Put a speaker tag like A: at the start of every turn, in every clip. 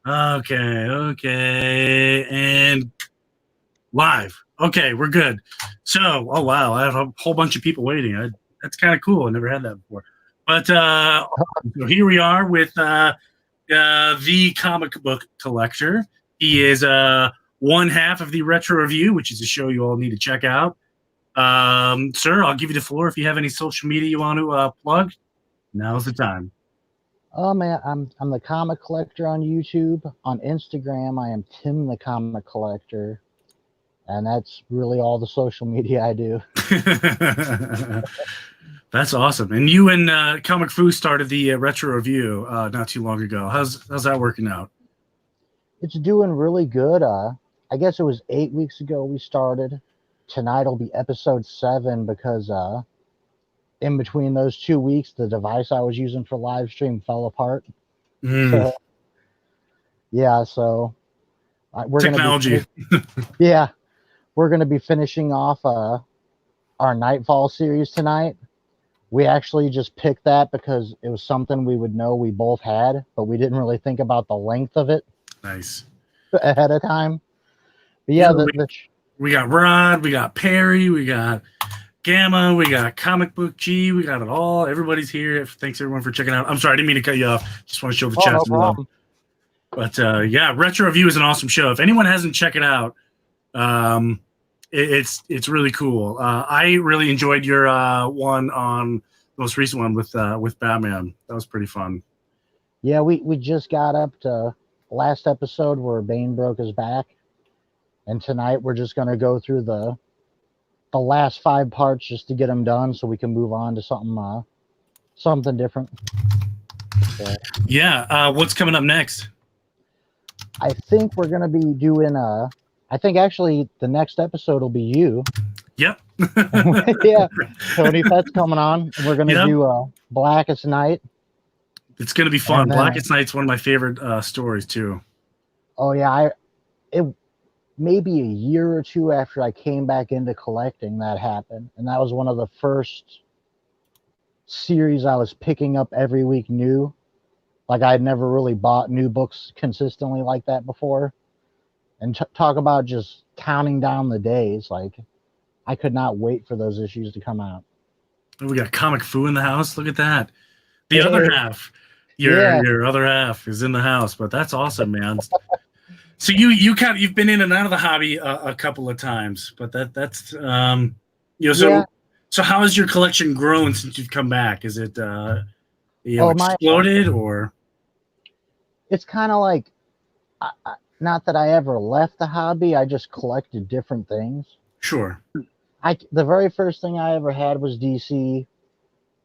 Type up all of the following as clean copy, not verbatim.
A: Okay, and live. Okay, we're good. So, oh wow, I have a whole bunch of people waiting. That's kind of cool. I never had that before. But so here we are with the comic book collector. He is one half of the Retro Review, which is a show you all need to check out. Sir, I'll give you the floor if you have any social media you want to plug. Now's the time.
B: Oh man, I'm the comic collector on YouTube. On Instagram, I am Tim the comic collector, and that's really all the social media I do.
A: That's awesome. And you and Comic Fu started the Retro Review not too long ago. How's that working out?
B: It's doing really good. I guess it was 8 weeks ago we started. Tonight will be episode 7 because in between those 2 weeks, the device I was using for live stream fell apart.
A: Mm.
B: So we're
A: Technology.
B: we're gonna be finishing off our Nightfall series tonight. We actually just picked that because it was something we would know we both had, but we didn't really think about the length of it.
A: Nice.
B: Ahead of time. But
A: we got Rod, we got Perry, we got Gamma, we got Comic Book G, we got it all. Everybody's here. Thanks everyone for checking out. I'm sorry, I didn't mean to cut you off. Just want to show the chat.
B: No problem.
A: But Retro Review is an awesome show. If anyone hasn't checked it out, it's really cool. I really enjoyed your one on the most recent one with Batman. That was pretty fun.
B: Yeah, we just got up to last episode where Bane broke his back, and tonight we're just going to go through the last 5 parts just to get them done so we can move on to something different.
A: What's coming up next?
B: I think we're going to be doing I think actually the next episode will be you.
A: Yep.
B: Yeah, Tony Fett's coming on. We're going to do Blackest Night.
A: It's going to be fun. Blackest Night's one of my favorite stories too.
B: Oh yeah, it maybe a year or two after I came back into collecting that happened, and that was one of the first series I was picking up every week new. Like I'd never really bought new books consistently like that before. And talk about just counting down the days. Like I could not wait for those issues to come out.
A: We got Comic Fu in the house. Look at that. The other half, your other half is in the house, but that's awesome, man. So you've been in and out of the hobby a couple of times, but that's So how has your collection grown since you've come back? Is it exploded or?
B: It's kind of like, not that I ever left the hobby. I just collected different things.
A: Sure.
B: The very first thing I ever had was DC,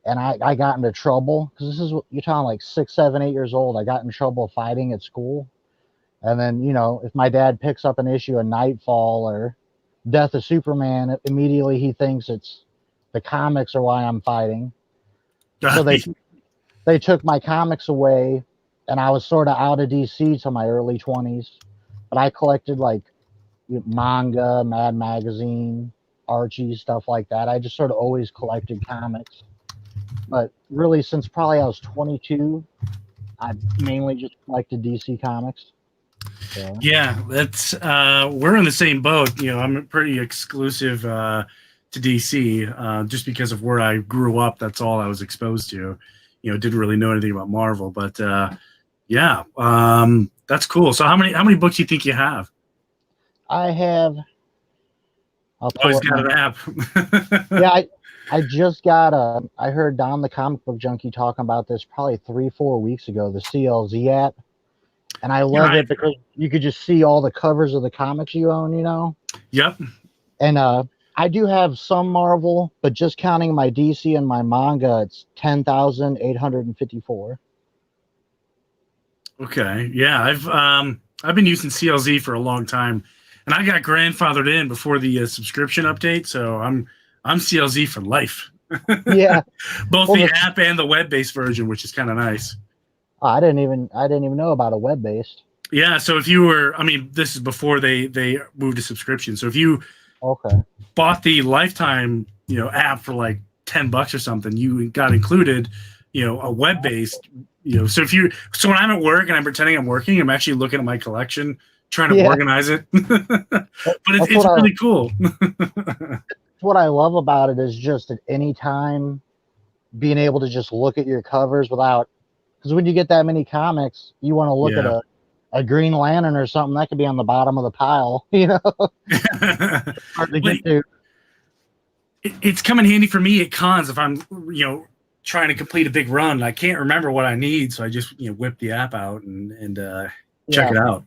B: and I got into trouble because this is what you're talking like 6, 7, 8 years old. I got in trouble fighting at school. And then, if my dad picks up an issue of Nightfall or Death of Superman, immediately he thinks it's the comics are why I'm fighting. So they took my comics away, and I was sort of out of DC till my early 20s. But I collected like manga, Mad Magazine, Archie, stuff like that. I just sort of always collected comics. But really, since probably I was 22, I mainly just collected DC comics. So.
A: Yeah, that's we're in the same boat. I'm pretty exclusive to DC just because of where I grew up. That's all I was exposed to. Didn't really know anything about Marvel, but that's cool. So how many books do you think you have?
B: I have.
A: Always got an app.
B: Yeah, I just got I heard Don the Comic Book Junkie talking about this probably 3-4 weeks ago. The CLZ app. And I love it because you could just see all the covers of the comics you own,
A: Yep.
B: And I do have some Marvel, but just counting my DC and my manga, it's 10,854.
A: Okay. Yeah, I've been using CLZ for a long time, and I got grandfathered in before the subscription update, so I'm CLZ for life.
B: Yeah.
A: Both the app and the web-based version, which is kind of nice.
B: I didn't even know about a web-based.
A: Yeah, so if you were, this is before they moved to subscription. So if you bought the lifetime, app for like $10 or something, you got included, a web-based So so when I'm at work and I'm pretending I'm working, I'm actually looking at my collection, trying to
B: Yeah.
A: organize it. But
B: That's
A: it's really cool.
B: what I love about it is just at any time being able to just look at your covers without, because when you get that many comics, you want to look at
A: Yeah.
B: a Green Lantern or something that could be on the bottom of the pile, you know, hard to get to.
A: It's come in handy for me at cons if I'm, trying to complete a big run. I can't remember what I need, so I just whip the app out and check it out.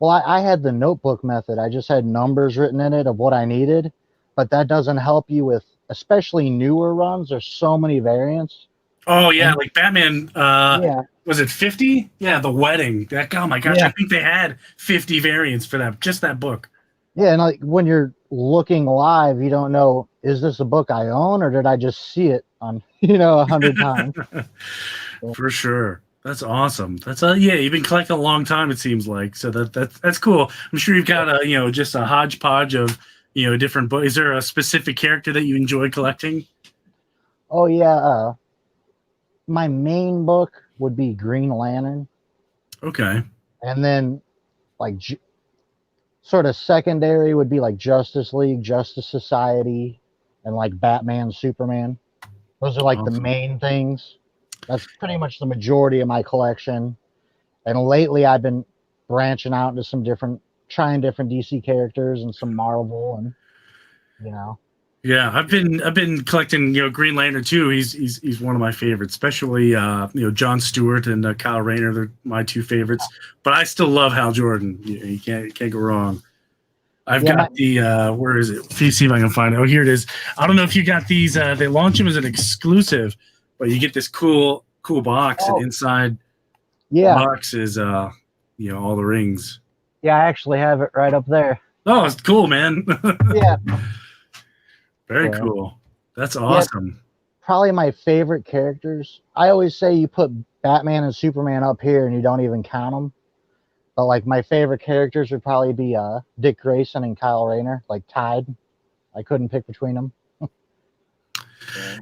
B: Well, I had the notebook method. I just had numbers written in it of what I needed, but that doesn't help you with especially newer runs. There's so many variants.
A: Oh yeah, like Batman.
B: Yeah.
A: Was it 50? Yeah, the wedding. Oh my gosh,
B: Yeah.
A: I think they had 50 variants for that book.
B: Yeah, and like when you're looking live, you don't know, is this a book I own or did I just see it on 100 times?
A: For sure. That's awesome. That's you've been collecting a long time, it seems like. So that's cool. I'm sure you've got just a hodgepodge of different books. Is there a specific character that you enjoy collecting?
B: Oh yeah, my main book would be Green Lantern.
A: Okay.
B: And then like sort of secondary would be like Justice League, Justice Society, and like Batman, Superman. Those are like the main things. That's pretty much the majority of my collection. And lately I've been branching out into trying different DC characters and some Marvel and
A: Yeah, I've been collecting Green Lantern too. He's one of my favorites, especially John Stewart and Kyle Rayner. They're my two favorites. But I still love Hal Jordan. You can't go wrong. I've got the where is it? Let me see if I can find it. Oh, here it is. I don't know if you got these. They launch them as an exclusive, but you get this cool box, and inside the box is all the rings.
B: Yeah, I actually have it right up there.
A: Oh, it's cool, man.
B: Yeah.
A: Very cool. That's awesome.
B: Yeah, probably my favorite characters. I always say you put Batman and Superman up here and you don't even count them. But like my favorite characters would probably be Dick Grayson and Kyle Rayner, like tied. I couldn't pick between them.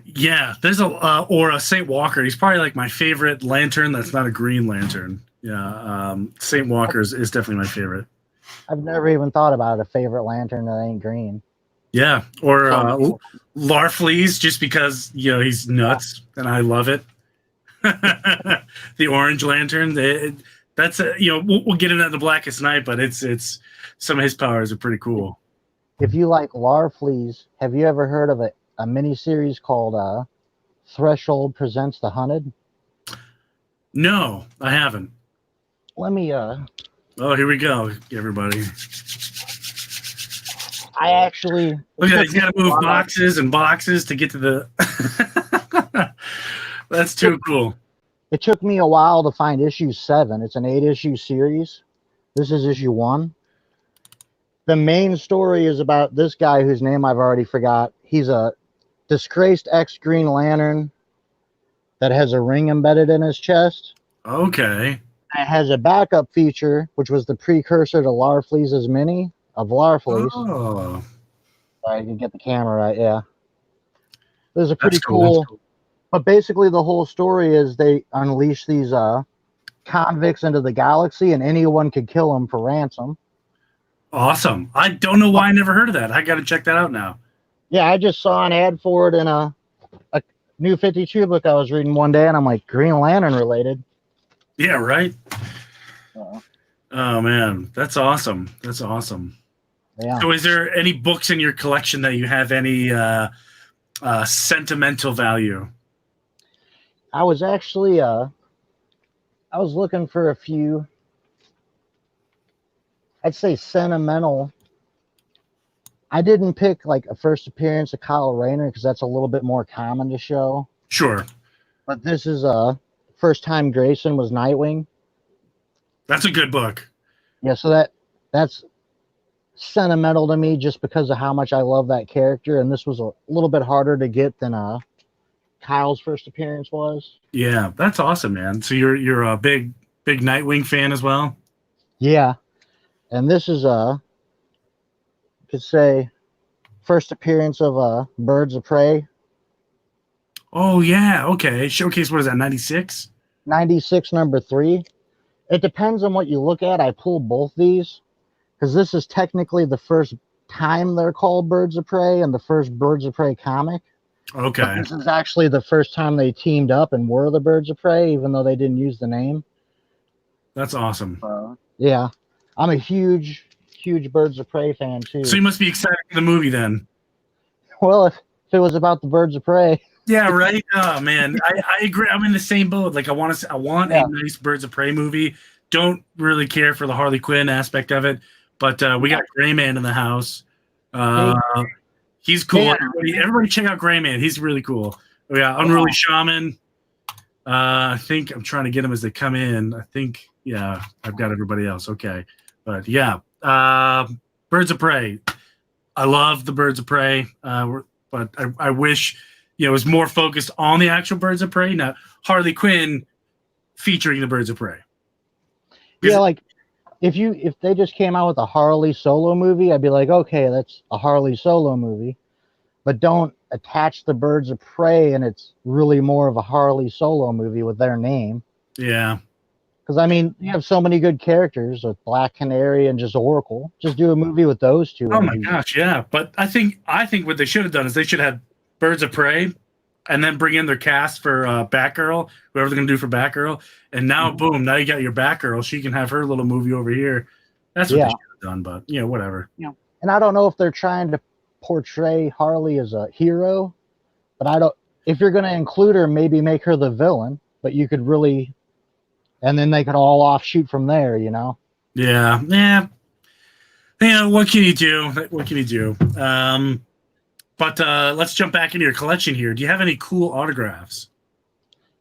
A: Yeah, there's a Saint Walker. He's probably like my favorite Lantern that's not a Green Lantern. Yeah, Saint Walker is definitely my favorite.
B: I've never even thought about a favorite Lantern that ain't green.
A: Yeah, or Larfleeze, just because he's nuts and I love it. The Orange Lantern. That's we'll get into the Blackest Night, but it's some of his powers are pretty cool.
B: If you like Larfleeze, have you ever heard of a miniseries called Threshold Presents the Hunted?
A: No, I haven't.
B: Let me
A: Oh, here we go, everybody.
B: I actually
A: look at that. He's got to move boxes and boxes to get to the. That's too cool.
B: It took me a while to find issue 7. It's an 8-issue series. This is issue 1. The main story is about this guy whose name I've already forgot. He's a disgraced ex-Green Lantern that has a ring embedded in his chest.
A: Okay.
B: It has a backup feature, which was the precursor to Larfleeze's mini of Larfleeze.
A: Oh.
B: I can get the camera right, yeah. This is a pretty cool. But basically the whole story is they unleash these convicts into the galaxy and anyone could kill them for ransom.
A: Awesome. I don't know why I never heard of that. I got to check that out now.
B: Yeah, I just saw an ad for it in a New 52 book I was reading one day, and I'm like, Green Lantern related.
A: Yeah, right? Oh, man. That's awesome. That's awesome.
B: Yeah.
A: So is there any books in your collection that you have any sentimental value?
B: I was actually I was looking for a few, I'd say sentimental. I didn't pick like a first appearance of Kyle Rayner because that's a little bit more common to show.
A: Sure.
B: But this is first time Grayson was Nightwing.
A: That's a good book.
B: Yeah, so that's sentimental to me just because of how much I love that character, and this was a little bit harder to get than Kyle's first appearance was.
A: Yeah, that's awesome, man. So you're a big Nightwing fan as well?
B: Yeah. And this is could say first appearance of Birds of Prey.
A: Oh yeah, okay. Showcase, what is that, 96?
B: 96 number 3. It depends on what you look at. I pull both these because this is technically the first time they're called Birds of Prey and the first Birds of Prey comic. But
A: Okay.
B: this is actually the first time they teamed up and were the Birds of Prey, even though they didn't use the name.
A: That's awesome.
B: Yeah, I'm a huge Birds of Prey fan too.
A: So you must be excited for the movie then.
B: Well, if it was about the Birds of Prey.
A: Yeah, right. Oh man, I agree. I'm in the same boat. Like I want a nice Birds of Prey movie. Don't really care for the Harley Quinn aspect of it, but we got Gray Man in the house. He's cool.
B: Yeah.
A: Everybody check out Gray Man. He's really cool. We got Unruly Shaman. I think I'm trying to get them as they come in. I think I've got everybody else. Okay, but Birds of Prey. I love the Birds of Prey, but I wish. It was more focused on the actual Birds of Prey, not Harley Quinn featuring the Birds of Prey.
B: Yeah, like if they just came out with a Harley solo movie, I'd be like, okay, that's a Harley solo movie. But don't attach the Birds of Prey and it's really more of a Harley solo movie with their name.
A: Yeah.
B: Because, I mean, you have so many good characters with Black Canary and just Oracle. Just do a movie with those two.
A: Oh, my gosh, yeah. But I think what they should have done is they should have had Birds of Prey and then bring in their cast for Batgirl, whoever they're going to do for Batgirl. And now, boom, now you got your Batgirl. She can have her little movie over here. That's what they should have done, but, whatever.
B: Yeah. And I don't know if they're trying to portray Harley as a hero, but if you're going to include her, maybe make her the villain, but you could really, and then they could all offshoot from there,
A: Yeah. What can you do? But let's jump back into your collection here. Do you have any cool autographs?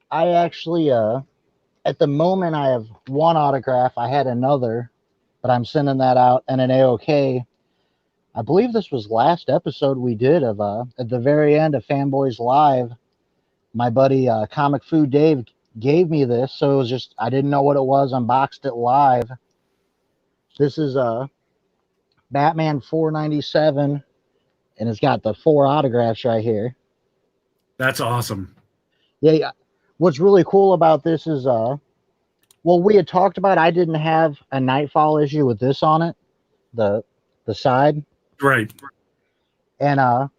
B: I actually, at the moment, I have one autograph. I had another, but I'm sending that out. And an AOK. I believe this was last episode we did of at the very end of Fanboys Live. My buddy Comic Food Dave gave me this, so it was just I didn't know what it was. Unboxed it live. This is Batman 497. And it's got the 4 autographs right here.
A: That's awesome.
B: Yeah. What's really cool about this is, we had talked about I didn't have a Nightfall issue with this on it, the side.
A: Right.
B: And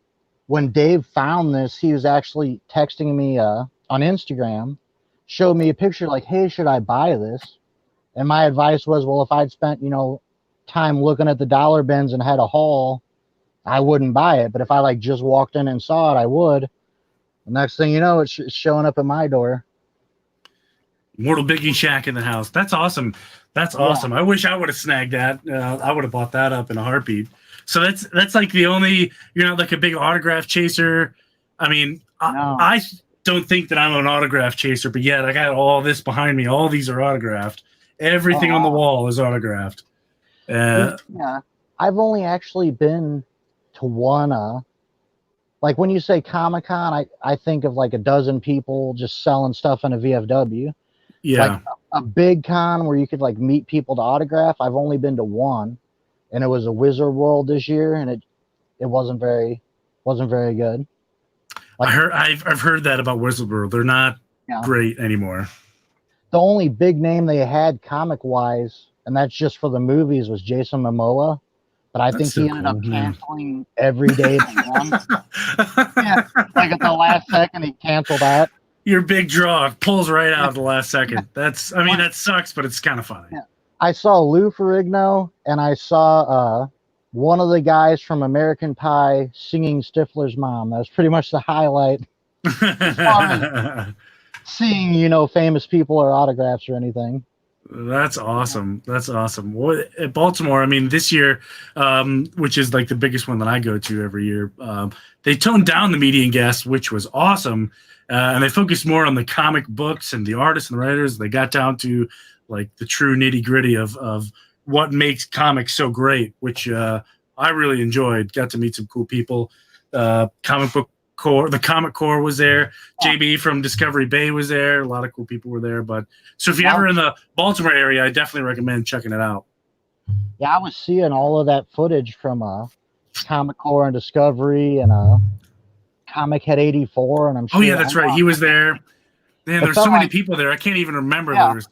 B: when Dave found this, he was actually texting me on Instagram, showed me a picture like, hey, should I buy this? And my advice was, well, if I'd spent, time looking at the dollar bins and had a haul, I wouldn't buy it, but if I just walked in and saw it, I would. The next thing you know, it's showing up at my door.
A: Mortal Biggie Shack in the house. That's awesome. That's awesome. I wish I would have snagged that. I would have bought that up in a heartbeat. So that's like the only. You're not like a big autograph chaser. I mean, no. I don't think that I'm an autograph chaser, but yet I got all this behind me. All these are autographed. Everything on the wall is autographed.
B: Yeah, I've only actually been to one like when you say Comic-Con, I think of like a dozen people just selling stuff in a VFW.
A: Yeah.
B: Like a big con where you could meet people to autograph. I've only been to one, and it was a Wizard World this year, and it wasn't very good.
A: I've heard that about Wizard World. They're not great anymore.
B: The only big name they had comic wise, and that's just for the movies, was Jason Momoa. But I think he ended up canceling every day but one. Yeah, at the last second, he canceled that.
A: Your big draw pulls right out at the last second. That sucks, but it's kind of funny. Yeah.
B: I saw Lou Ferrigno, and I saw one of the guys from American Pie singing Stifler's mom. That was pretty much the highlight. As far as seeing, famous people or autographs or anything.
A: That's awesome. That's awesome. Well, at Baltimore, I mean, this year, which is like the biggest one that I go to every year, they toned down the median guest, which was awesome. And they focused more on the comic books and the artists and the writers. They got down to like the true nitty gritty of what makes comics so great, which I really enjoyed. Got to meet some cool people. Comic book core, the Comic Core was there. JB from Discovery Bay was there. A lot of cool people were there. But so if you're ever in the Baltimore area, I definitely recommend checking it out.
B: Yeah, I was seeing all of that footage from Comic Core and Discovery and Comic Head 84, and I'm sure.
A: Oh yeah, that's right. He was there. Man,
B: It
A: there's
B: felt
A: so many
B: like,
A: people there. I can't even remember.
B: yeah,
A: There's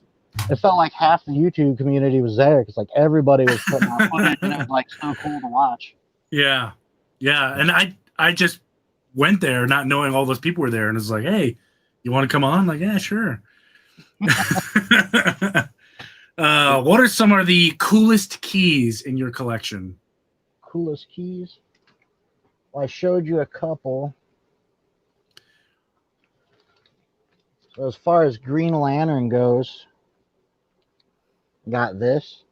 B: it felt like half the YouTube community was there because like everybody was putting out footage, and it was like so cool to watch.
A: yeah, yeah. And I just went there not knowing all those people were there, and it's like, hey, you want to come on? I'm like, yeah, sure. What are some of the coolest keys in your collection?
B: Coolest keys. Well, I showed you a couple. So as far as Green Lantern goes, got this.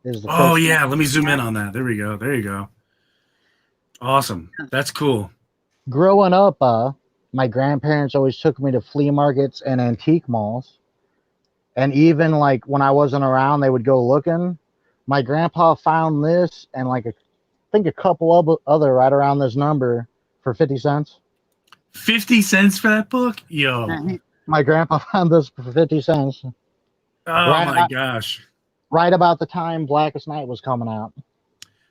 B: This is the
A: Oh
B: first
A: yeah,
B: one.
A: let me zoom in on that. There we go. There you go. Awesome. That's cool.
B: Growing up, my grandparents always took me to flea markets and antique malls. And even like when I wasn't around, they would go looking. My grandpa found this and like I think a couple of other right around this number for 50 cents.
A: 50 cents for that book? Yo.
B: Yeah, my grandpa found this for 50 cents.
A: Oh
B: Right
A: my
B: about,
A: gosh.
B: right about the time Blackest Night was coming out.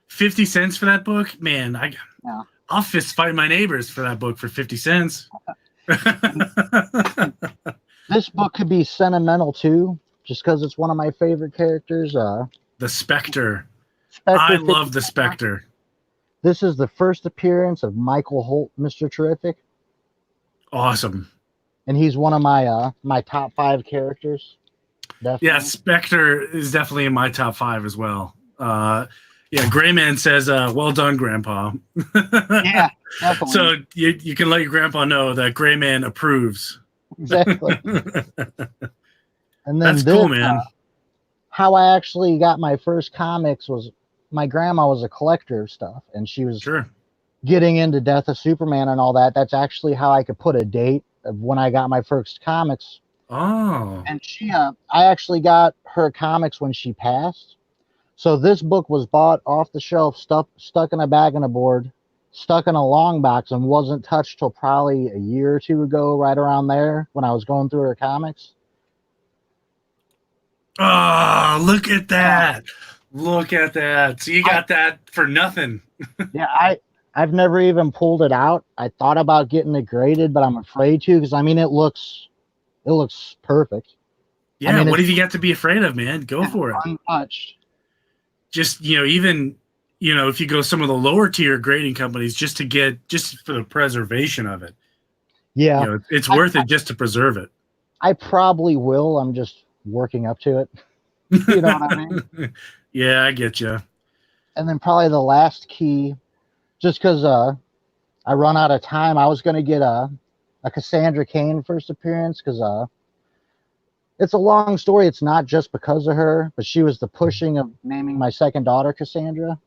A: 50 cents for that book? Man,
B: Yeah.
A: I'll fist fight my neighbors for that book for 50 cents.
B: This book could be sentimental too, just because it's one of my favorite characters.
A: The Spectre.
B: Spectre
A: I
B: 50
A: love the Spectre.
B: This is the first appearance of Michael Holt, Mr. Terrific,
A: Awesome.
B: and he's one of my my top 5 characters. Definitely.
A: Yeah, Spectre is definitely in my top 5 as well. Yeah, Grayman says, well done, Grandpa.
B: Yeah, definitely.
A: So you can let your grandpa know that Grayman approves.
B: Exactly. And then
A: That's cool, man.
B: How I actually got my first comics was my grandma was a collector of stuff, and she was
A: Sure.
B: getting into Death of Superman and all that. That's actually how I could put a date of when I got my first comics.
A: Oh.
B: And I actually got her comics when she passed. So this book was bought off the shelf, stuck in a bag and a board, stuck in a long box, and wasn't touched till probably a year or two ago, right around there when I was going through her comics.
A: Oh, look at that. Look at that. So you got that for nothing.
B: Yeah, I've never even pulled it out. I thought about getting it graded, but I'm afraid to because I mean it looks perfect.
A: Yeah,
B: I mean,
A: what have you got to be afraid of, man? Go for it.
B: Untouched.
A: Just, even, if you go some of the lower tier grading companies just for the preservation of it.
B: Yeah.
A: It's worth it just to preserve it.
B: I probably will. I'm just working up to it. You know what I mean?
A: Yeah, I get you.
B: And then probably the last key, just because I run out of time, I was going to get a Cassandra Cain first appearance because it's a long story. It's not just because of her, but she was the pushing of naming my second daughter Cassandra.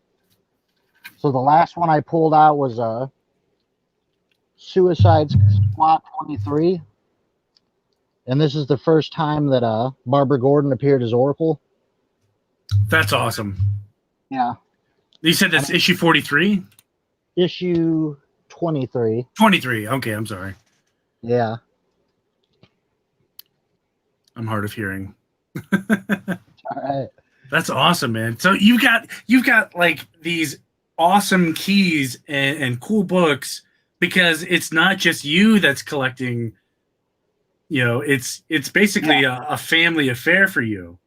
B: So the last one I pulled out was Suicide Squad 23. And this is the first time that Barbara Gordon appeared as Oracle.
A: That's awesome.
B: Yeah.
A: You said that's issue 43?
B: Issue 23.
A: 23. Okay, I'm sorry.
B: Yeah.
A: I'm hard of hearing.
B: All right.
A: That's awesome, man. So you've got like these awesome keys and cool books because it's not just you that's collecting. It's basically a family affair for you.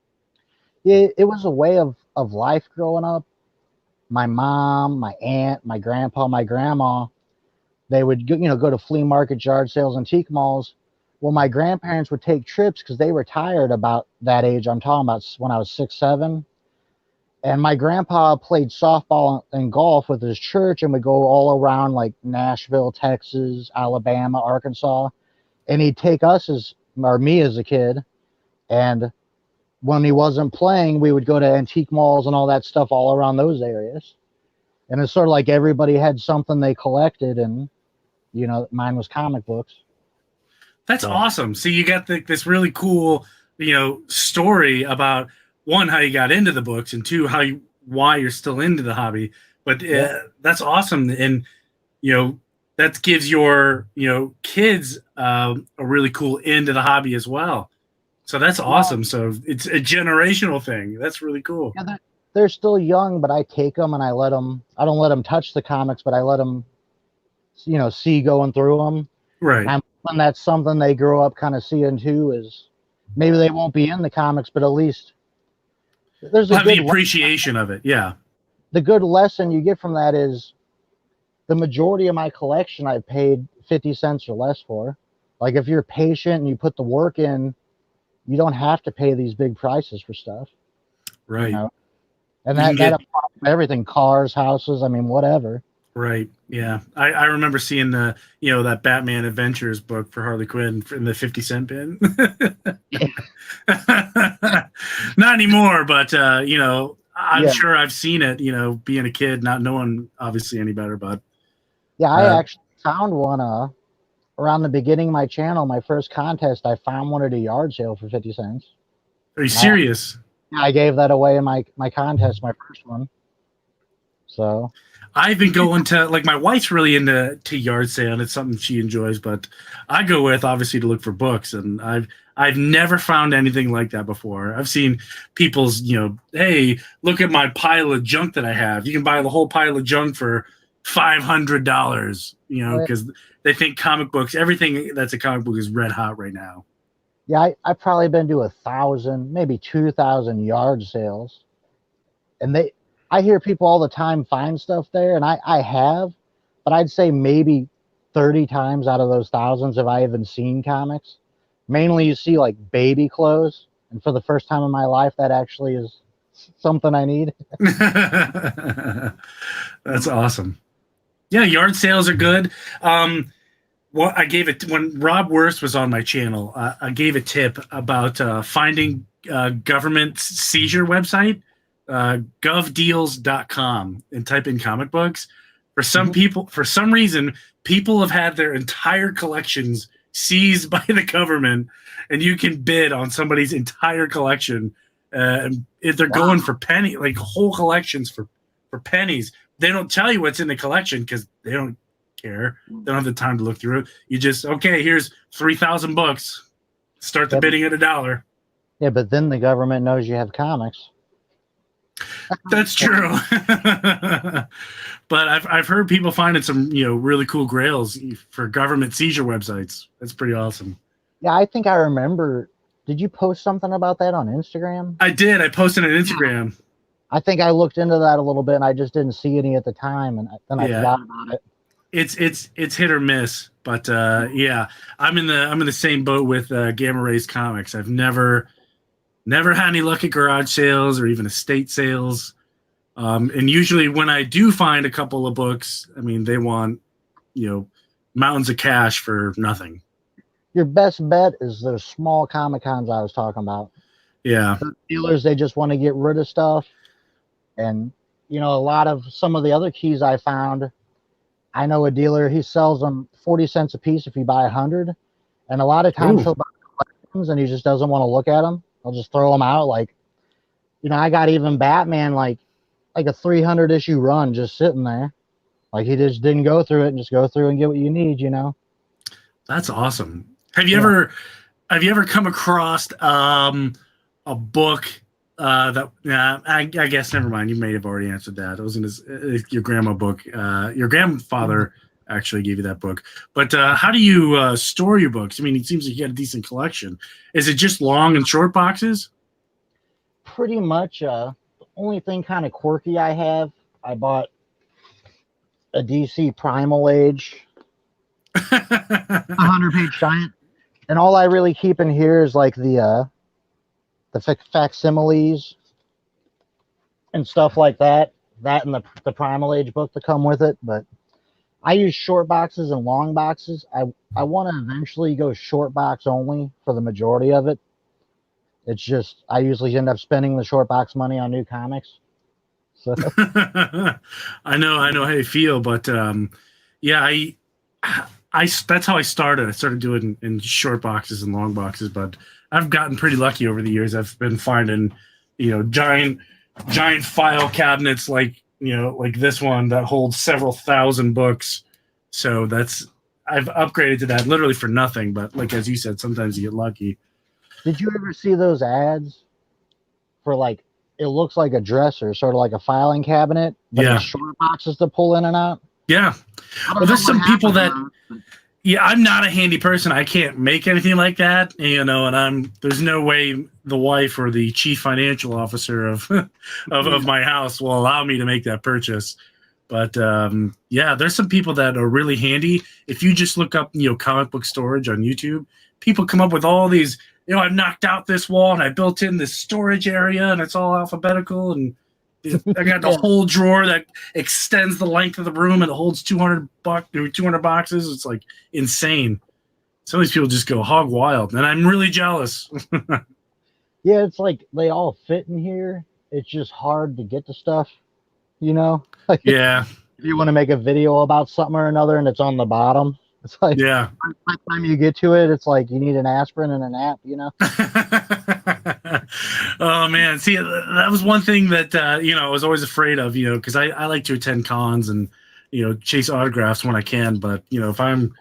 B: Yeah, it was a way of life growing up. My mom, my aunt, my grandpa, my grandma, they would go to flea market, yard sales, antique malls. Well, my grandparents would take trips because they retired about that age. I'm talking about when I was 6, 7. And my grandpa played softball and golf with his church and would go all around like Nashville, Texas, Alabama, Arkansas. And he'd take me as a kid. And when he wasn't playing, we would go to antique malls and all that stuff all around those areas. And it's sort of like everybody had something they collected, and mine was comic books.
A: That's awesome. So you got this really cool, story about one, how you got into the books, and two, why you're still into the hobby. But that's awesome. And, that gives your, kids a really cool into the hobby as well. So that's awesome. So it's a generational thing. That's really cool.
B: Yeah, they're still young, but I take them and I don't let them touch the comics, but I let them, see going through them.
A: Right.
B: I'm hoping that's something they grow up kind of seeing too. Is maybe they won't be in the comics, but at least there's a
A: Have the
B: good
A: appreciation of it. Yeah.
B: the good lesson you get from that is the majority of my collection I paid 50 cents or less for. Like if you're patient and you put the work in, you don't have to pay these big prices for stuff.
A: Right.
B: You know? And
A: You can
B: that
A: get-
B: applies to everything, cars, houses, I mean, whatever.
A: Right. Yeah. I remember seeing that Batman Adventures book for Harley Quinn in the 50-cent bin. Not anymore, but I'm sure I've seen it, being a kid, not knowing obviously any better, but
B: yeah, I actually found one around the beginning of my channel, my first contest, I found one at a yard sale for 50 cents.
A: Are you serious?
B: I gave that away in my contest, my first one. So
A: I've been going to, like, my wife's really into yard sale, and it's something she enjoys, but I go with obviously to look for books, and I've never found anything like that before. I've seen people's, hey, look at my pile of junk that I have. You can buy the whole pile of junk for $500, because they think comic books, everything that's a comic book is red hot right now.
B: Yeah, I've probably been to 1,000, maybe 2,000 yard sales, and I hear people all the time find stuff there, and I have, but I'd say maybe 30 times out of those thousands have I even seen comics. Mainly you see like baby clothes, and for the first time in my life, that actually is something I need.
A: That's awesome. Yeah, yard sales are good. Well, I gave it when Rob Wurst was on my channel. I gave a tip about finding government seizure website, govdeals.com, and type in comic books. For some people, for some reason, people have had their entire collections seized by the government, and you can bid on somebody's entire collection. If they're going for penny, like whole collections for pennies, they don't tell you what's in the collection because they don't care. They don't have the time to look through it. You just, okay, here's 3,000 books. Start the bidding at $1.
B: Yeah, but then the government knows you have comics.
A: That's true. But I've heard people finding some really cool grails for government seizure websites. That's pretty awesome.
B: Yeah, I think I remember. Did you post something about that on Instagram?
A: I did. I posted on Instagram.
B: I think I looked into that a little bit, and I just didn't see any at the time, and then I forgot about it.
A: It's hit or miss, but yeah, I'm in the same boat with Gamma Rays Comics. I've never had any luck at garage sales or even estate sales, and usually when I do find a couple of books, I mean, they want mountains of cash for nothing.
B: Your best bet is those small Comic Cons I was talking about.
A: Yeah,
B: the dealers, they just want to get rid of stuff, and a lot of some of the other keys I found. I know a dealer, he sells them 40 cents a piece if you buy 100. And a lot of times he'll buy collections and he just doesn't want to look at them. He'll just throw them out. Like, I got even Batman, like a 300 issue run just sitting there. Like he just didn't go through it and just go through and get what you need,
A: That's awesome. Have you ever come across a book that I guess never mind. You may have already answered that. It was in your grandma book. Your grandfather actually gave you that book. But how do you store your books? I mean, it seems like you got a decent collection. Is it just long and short boxes?
B: Pretty much. The only thing kind of quirky I have, I bought a DC Primal Age 100-page giant, and all I really keep in here is like the facsimiles and stuff like that and the Primal Age book that come with it. But I use short boxes and long boxes. I want to eventually go short box only for the majority of it. It's just I usually end up spending the short box money on new comics. So
A: I know how you feel, but yeah, I that's how I started. I started doing in short boxes and long boxes, but I've gotten pretty lucky over the years. I've been finding, giant file cabinets like this one that holds several thousand books. So I've upgraded to that literally for nothing. But like, as you said, sometimes you get lucky.
B: Did you ever see those ads for like, it looks like a dresser, sort of like a filing cabinet, but
A: Yeah.
B: it's short boxes to pull in and out?
A: Yeah. Well, there's some people that, Yeah, I'm not a handy person. I can't make anything like that, and there's no way the wife or the chief financial officer of of my house will allow me to make that purchase. But yeah, there's some people that are really handy. If you just look up, comic book storage on YouTube, people come up with all these. I've knocked out this wall and I built in this storage area, and it's all alphabetical, and I got the whole drawer that extends the length of the room and it holds 200 boxes. It's like insane. Some of these people just go hog wild, and I'm really jealous.
B: Yeah, it's like they all fit in here. It's just hard to get the stuff, Like,
A: Yeah,
B: if you want to make a video about something or another and it's on the bottom, it's like
A: yeah.
B: by the time you get to it, it's like you need an aspirin and a nap,
A: Oh man, see, that was one thing that I was always afraid of, because I like to attend cons and chase autographs when I can. But if I'm,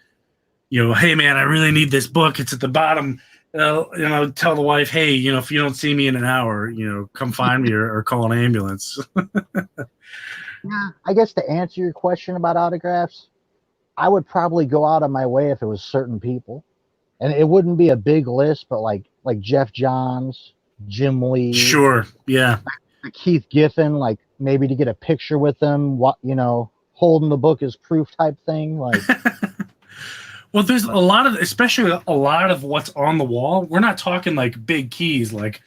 A: hey man, I really need this book. It's at the bottom. Tell the wife, hey, if you don't see me in an hour, come find me or call an ambulance.
B: Yeah, I guess to answer your question about autographs, I would probably go out of my way if it was certain people, and it wouldn't be a big list, but like Jeff Johns, Jim Lee,
A: Sure, yeah.
B: Keith Giffen, like maybe to get a picture with them, holding the book as proof type thing, like.
A: Well, there's especially a lot of what's on the wall. We're not talking like big keys, like,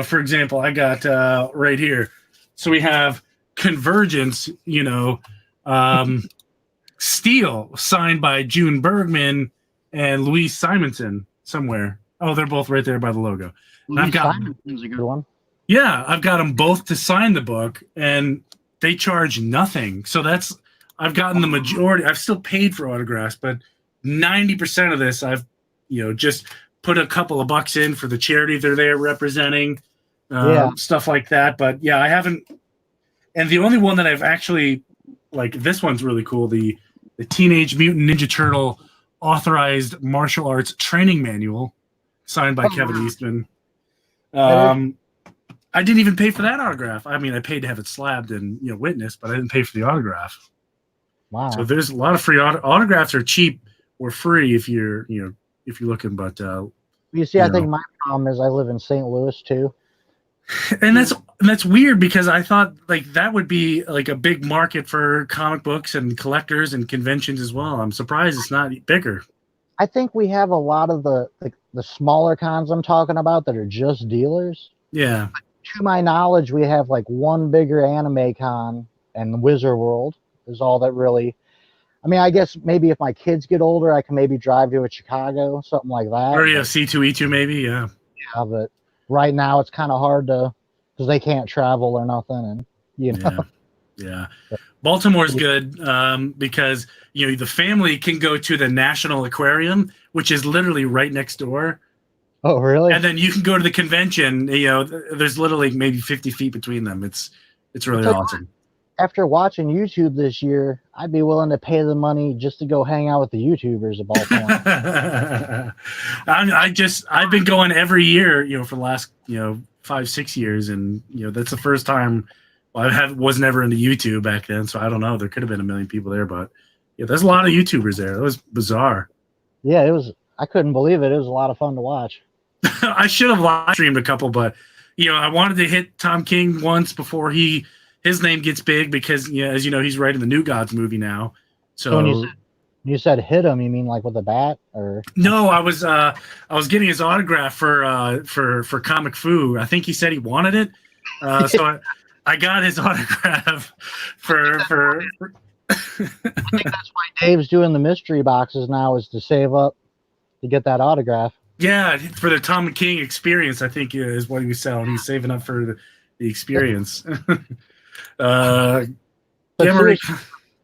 A: for example, I got right here. So we have Convergence, Steel, signed by June Bergman and Louise Simonson somewhere. Oh, they're both right there by the logo.
B: Simonson's a good one.
A: Yeah, I've got them both to sign the book, and they charge nothing. So I've gotten the majority. I've still paid for autographs, but 90% of this I've just put a couple of bucks in for the charity they're there representing, stuff like that. But yeah, I haven't. And the only one that I've actually, like, this one's really cool, the Teenage Mutant Ninja Turtle authorized martial arts training manual signed by Kevin Eastman. I didn't even pay for that autograph. I mean, I paid to have it slabbed and witnessed, but I didn't pay for the autograph.
B: Wow.
A: So there's a lot of free autographs are cheap or free if you're looking. But
B: you see, I think my problem is I live in St. Louis too,
A: and that's weird because I thought like that would be like a big market for comic books and collectors and conventions as well. I'm surprised it's not bigger.
B: I think we have a lot of the smaller cons I'm talking about that are just dealers.
A: Yeah.
B: To my knowledge, we have like one bigger anime con, and Wizard World is all that really. I mean, I guess maybe if my kids get older, I can maybe drive to a Chicago, something like that.
A: Or C2E2 maybe, yeah.
B: Yeah, but right now it's kind of hard because they can't travel or nothing, and
A: Yeah. Baltimore's good because the family can go to the National Aquarium, which is literally right next door.
B: Oh, really?
A: And then you can go to the convention. There's literally maybe 50 feet between them. It's really awesome.
B: After watching YouTube this year, I'd be willing to pay the money just to go hang out with the YouTubers of Baltimore.
A: I've been going every year, for the last 5-6 years, and that's the first time. Well, was never into YouTube back then, so I don't know. There could have been a million people there, but there's a lot of YouTubers there. It was bizarre.
B: Yeah, it was. I couldn't believe it. It was a lot of fun to watch.
A: I should have live streamed a couple, but I wanted to hit Tom King once before his name gets big because as you know, he's writing the New Gods movie now. So
B: when you said hit him, you mean like with a bat or?
A: No, I was getting his autograph for Comic Fu. I think he said he wanted it, so I got his autograph for.
B: I think that's why Dave's doing the mystery boxes now, is to save up to get that autograph.
A: Yeah, for the Tom King experience, I think is what he was selling. He's saving up for the experience. Gamery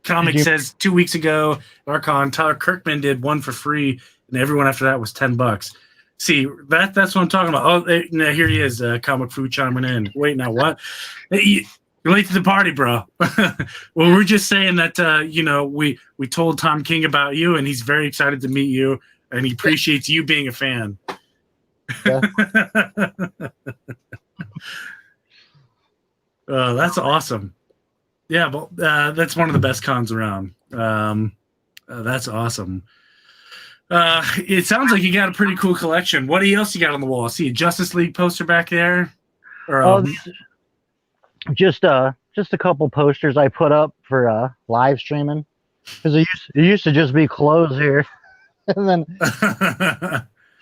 A: Comic says 2 weeks ago, Archon Tyler Kirkman did one for free, and everyone after that was $10. See, that's what I'm talking about. Oh, now here he is, Comic Fu chiming in. Wait, now what? You're late to the party, bro. Well, we're just saying that we told Tom King about you, and he's very excited to meet you, and he appreciates you being a fan.
B: Yeah.
A: That's awesome. Yeah, but that's one of the best cons around. That's awesome. It sounds like you got a pretty cool collection. What else you got on the wall? I see a Justice League poster back there. Or
B: Oh, just a couple posters I put up for live streaming because it used to just be clothes here, and then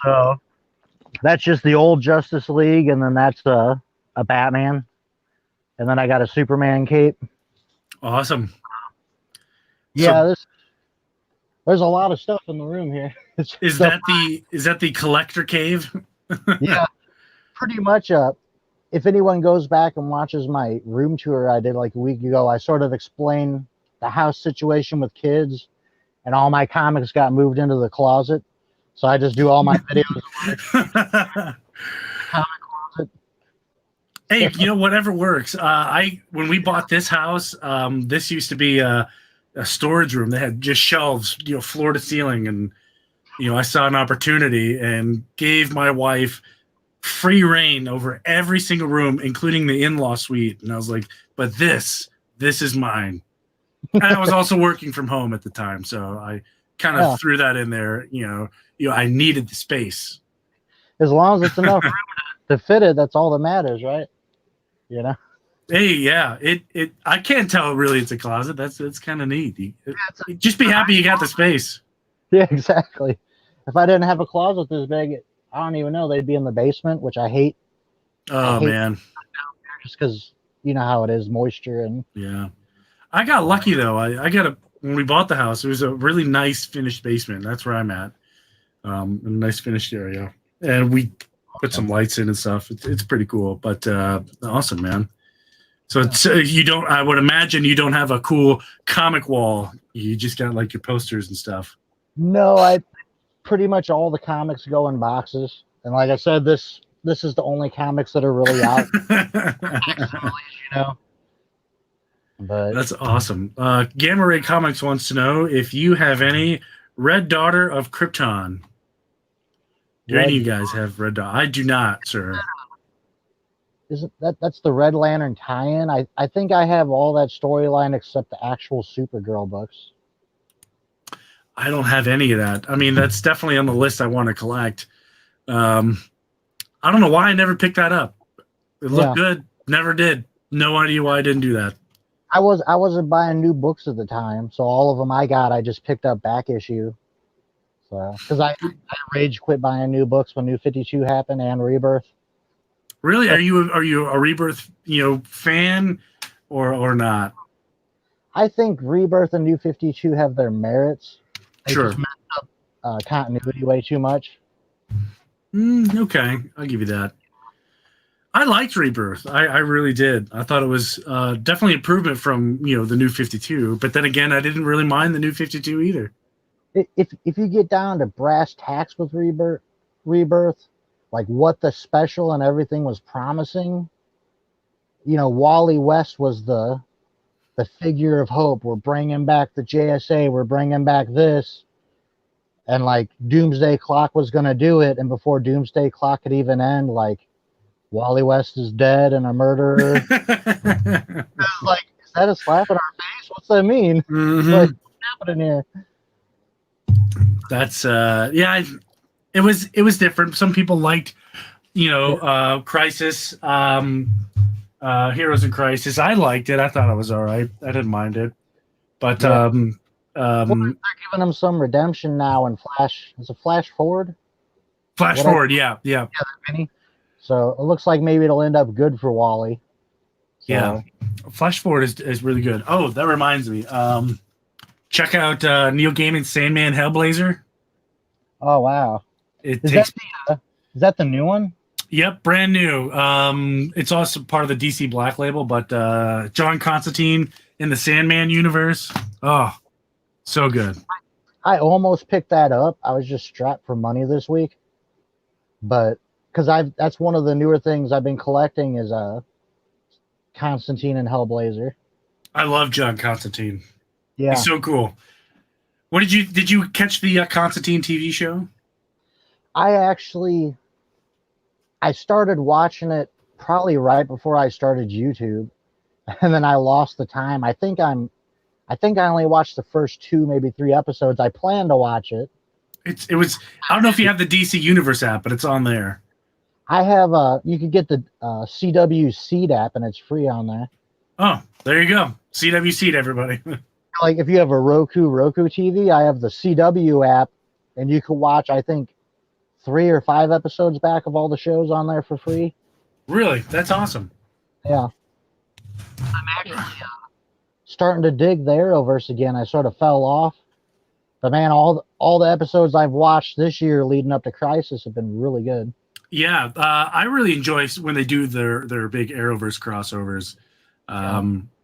B: so that's just the old Justice League, and then that's a Batman, and then I got a Superman cape.
A: Awesome.
B: Yeah, there's a lot of stuff in the room here.
A: Is that the collector cave?
B: Yeah, pretty much. If anyone goes back and watches my room tour I did like a week ago, I sort of explain the house situation with kids, and all my comics got moved into the closet. So I just do all my videos. Comic closet.
A: Hey, whatever works. When we bought this house, this used to be a storage room. They had just shelves, floor to ceiling, and I saw an opportunity and gave my wife free reign over every single room, including the in-law suite. And I was like, but this is mine. And I was also working from home at the time, so I kind of threw that in there. I needed the space.
B: As long as it's enough room to fit it, that's all that matters, right?
A: Hey, yeah, it. I can't tell really it's a closet. It's kind of neat. Just be happy you got the space.
B: Yeah, exactly. If I didn't have a closet this big, I don't even know. They'd be in the basement, which I hate.
A: Oh, man.
B: Just because you know how it is, moisture and.
A: Yeah. I got lucky, though. I got when we bought the house, it was a really nice finished basement. That's where I'm at. A nice finished area. And we put some lights in and stuff. It's pretty cool, but awesome, man. So I would imagine you don't have a cool comic wall. You just got like your posters and stuff.
B: No, I pretty much all the comics go in boxes. And like I said, this is the only comics that are really out. But
A: that's awesome. Gamma Ray Comics wants to know if you have any Red Daughter of Krypton. Do any of you guys have Red Daughter? I do not, sir.
B: Isn't that's the Red Lantern tie-in? I think I have all that storyline except the actual Supergirl books.
A: I don't have any of that. I mean, that's definitely on the list I want to collect. I don't know why I never picked that up. It looked good. Never did. No idea why I didn't do that.
B: I wasn't buying new books at the time, so all of them I just picked up back issue. So because I rage quit buying new books when New 52 happened and Rebirth.
A: Really? Are you a Rebirth fan or not?
B: I think Rebirth and New 52 have their merits. They
A: sure.
B: just messed up continuity way too much.
A: Okay, I'll give you that. I liked Rebirth. I really did. I thought it was definitely improvement from the New 52. But then again, I didn't really mind the New 52 either.
B: If you get down to brass tacks with Rebirth, like what the special and everything was promising, Wally West was the figure of hope. We're bringing back the JSA. We're bringing back this. And like Doomsday Clock was going to do it. And before Doomsday Clock could even end, like Wally West is dead and a murderer. Like, is that a slap in our face? What's that mean?
A: Mm-hmm.
B: Like, what's happening here?
A: That's it was different. Some people liked, Crisis, Heroes in Crisis. I liked it. I thought it was all right. I didn't mind it. But
B: well, they're giving them some redemption now in Flash. Is it Flash Forward?
A: Flash Forward, yeah.
B: So it looks like maybe it'll end up good for Wally. So.
A: Yeah, Flash Forward is really good. Oh, that reminds me. Check out Neil Gaiman's Sandman Hellblazer.
B: Oh wow! Is that the new one?
A: Yep, brand new. It's also part of the DC Black Label, but John Constantine in the Sandman universe. Oh, so good.
B: I almost picked that up. I was just strapped for money this week, but because that's one of the newer things I've been collecting is Constantine and Hellblazer.
A: I love John Constantine.
B: Yeah,
A: he's so cool. What did you catch the Constantine TV show?
B: I started watching it probably right before I started YouTube, and then I lost the time. I think I only watched the first 2, maybe 3 episodes. I plan to watch it.
A: It was. I don't know if you have the DC Universe app, but it's on there.
B: I have you could get the CW Seed app and it's free on there.
A: Oh, there you go. CW Seed, everybody.
B: Like if you have a Roku TV, I have the CW app, and you can watch I think 3 or 5 episodes back of all the shows on there for free.
A: Really, that's awesome.
B: Yeah, I'm actually starting to dig the Arrowverse again. I sort of fell off, but man, all the episodes I've watched this year leading up to Crisis have been really good.
A: Yeah, I really enjoy when they do their big Arrowverse crossovers.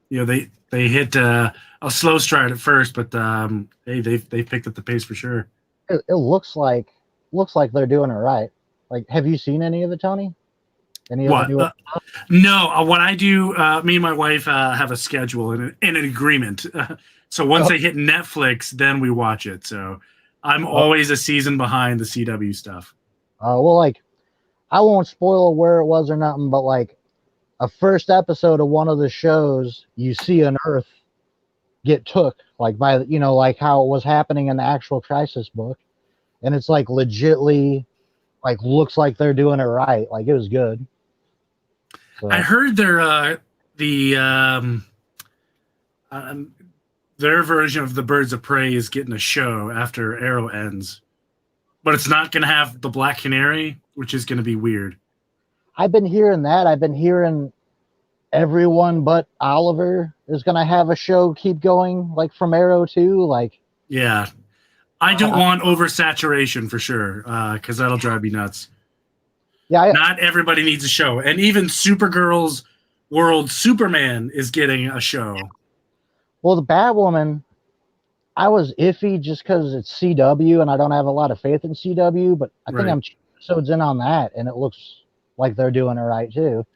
A: You know, they hit a slow stride at first, but hey, they've picked up the pace for sure.
B: It looks like they're doing it right. Like, have you seen any of it, Tony? Any
A: What?
B: of the
A: No, what I do, me and my wife have a schedule and an agreement. So once they hit Netflix, then we watch it. So I'm always a season behind the CW stuff.
B: well, like, I won't spoil where it was or nothing, but like a first episode of one of the shows, you see an Earth get took, like by like how it was happening in the actual Crisis book, and it's like legitly, like looks like they're doing it right. Like it was good. So.
A: I heard their version of the Birds of Prey is getting a show after Arrow ends, but it's not going to have the Black Canary, which is going to be weird.
B: I've been hearing that. I've been hearing everyone but Oliver is going to have a show keep going, like from Arrow too. Like,
A: yeah, I don't want oversaturation for sure, because that'll drive me nuts.
B: Yeah,
A: not everybody needs a show, and even Supergirl's World Superman is getting a show.
B: Well, the Batwoman, I was iffy just because it's CW, and I don't have a lot of faith in CW. But I think I'm 2 episodes in on that, and it looks like they're doing it right too.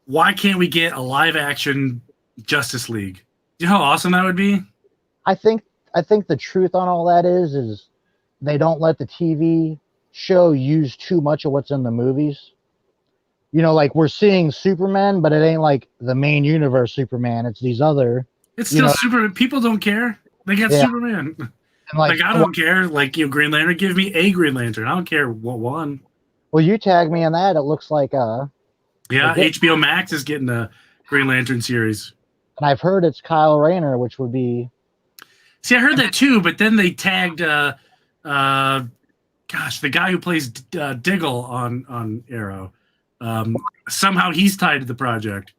A: Why can't we get a live action Justice League? You know how awesome that would be?
B: I think the truth on all that is they don't let the TV show use too much of what's in the movies. You know, like we're seeing Superman, but it ain't like the main universe Superman. It's these other.
A: It's still Superman. People don't care. They got Superman. And like I don't care. Like Green Lantern. Give me a Green Lantern. I don't care what one.
B: Well, you tag me in that. It looks like
A: HBO Max is getting a Green Lantern series.
B: And I've heard it's Kyle Rayner, which would be.
A: See, I heard that too, but then they tagged the guy who plays Diggle on Arrow. Somehow he's tied to the project.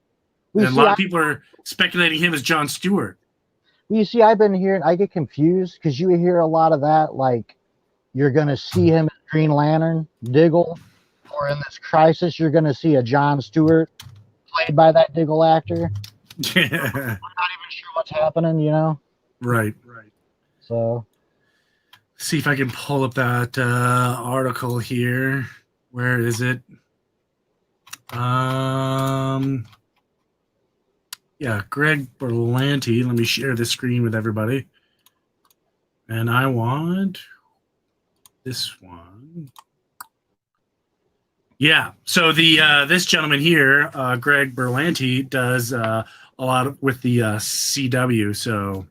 A: And a lot of people are speculating him as Jon Stewart.
B: You see, I've been hearing, I get confused because you hear a lot of that, like you're going to see him as Green Lantern, Diggle, or in this Crisis, you're going to see a Jon Stewart played by that Diggle actor.
A: Yeah.
B: I'm not even sure what's happening,
A: Right.
B: So.
A: See if I can pull up that article here. Where is it? Yeah, Greg Berlanti. Let me share this screen with everybody. And I want this one. Yeah. So this gentleman here, Greg Berlanti, does a lot with the CW. So,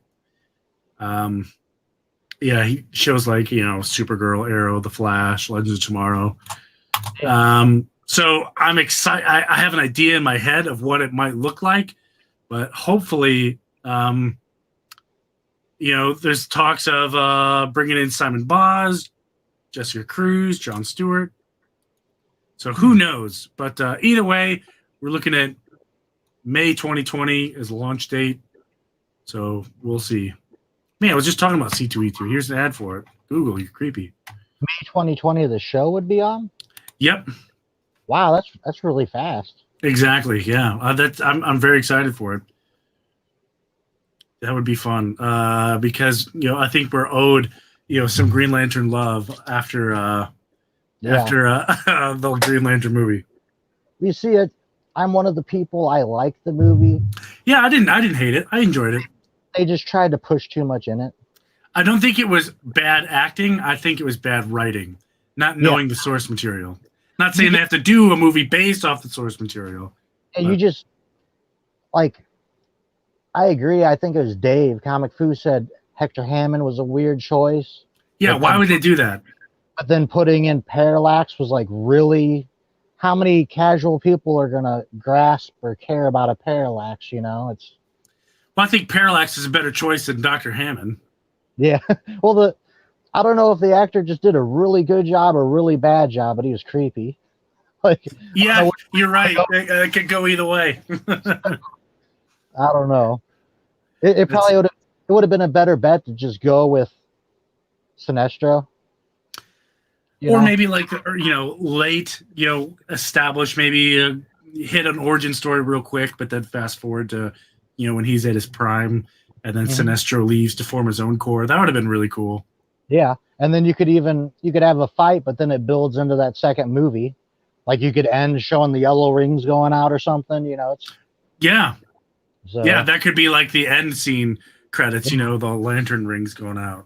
A: yeah, he shows like Supergirl, Arrow, The Flash, Legends of Tomorrow. So I'm excited. I have an idea in my head of what it might look like, but hopefully, there's talks of bringing in Simon Boz, Jessica Cruz, Jon Stewart. So who knows? But either way, we're looking at May 2020 as a launch date. So we'll see. Man, I was just talking about C2E2. Here's an ad for it. Google, you're creepy.
B: May 2020, the show would be on?
A: Yep.
B: Wow, that's really fast.
A: Exactly. Yeah. I'm very excited for it. That would be fun. Because I think we're owed some Green Lantern love after the Green Lantern movie.
B: You see it. I'm one of the people. I like the movie.
A: Yeah, I didn't hate it. I enjoyed it.
B: They just tried to push too much in it.
A: I don't think it was bad acting. I think it was bad writing, not knowing the source material. Not saying they have to do a movie based off the source material.
B: And you just, like, I agree. I think it was Dave, Comic Fu, said Hector Hammond was a weird choice.
A: Yeah, why would they do that?
B: But then putting in Parallax was like, really, how many casual people are gonna grasp or care about a Parallax? You know, it's
A: Well, I think Parallax is a better choice than Dr. Hammond.
B: yeah. Well, I don't know if the actor just did a really good job or a really bad job, but he was creepy. Like,
A: Yeah, you're right. It could go either way.
B: I don't know. It
A: That's,
B: probably would have been a better bet to just go with Sinestro.
A: or maybe like late, establish, maybe hit an origin story real quick, but then fast forward to when he's at his prime, and then Sinestro leaves to form his own corps. That would have been really cool.
B: Yeah, and then you could have a fight, but then it builds into that second movie. Like you could end showing the yellow rings going out or something.
A: Yeah,
B: So,
A: yeah, that could be like the end scene credits. The lantern rings going out.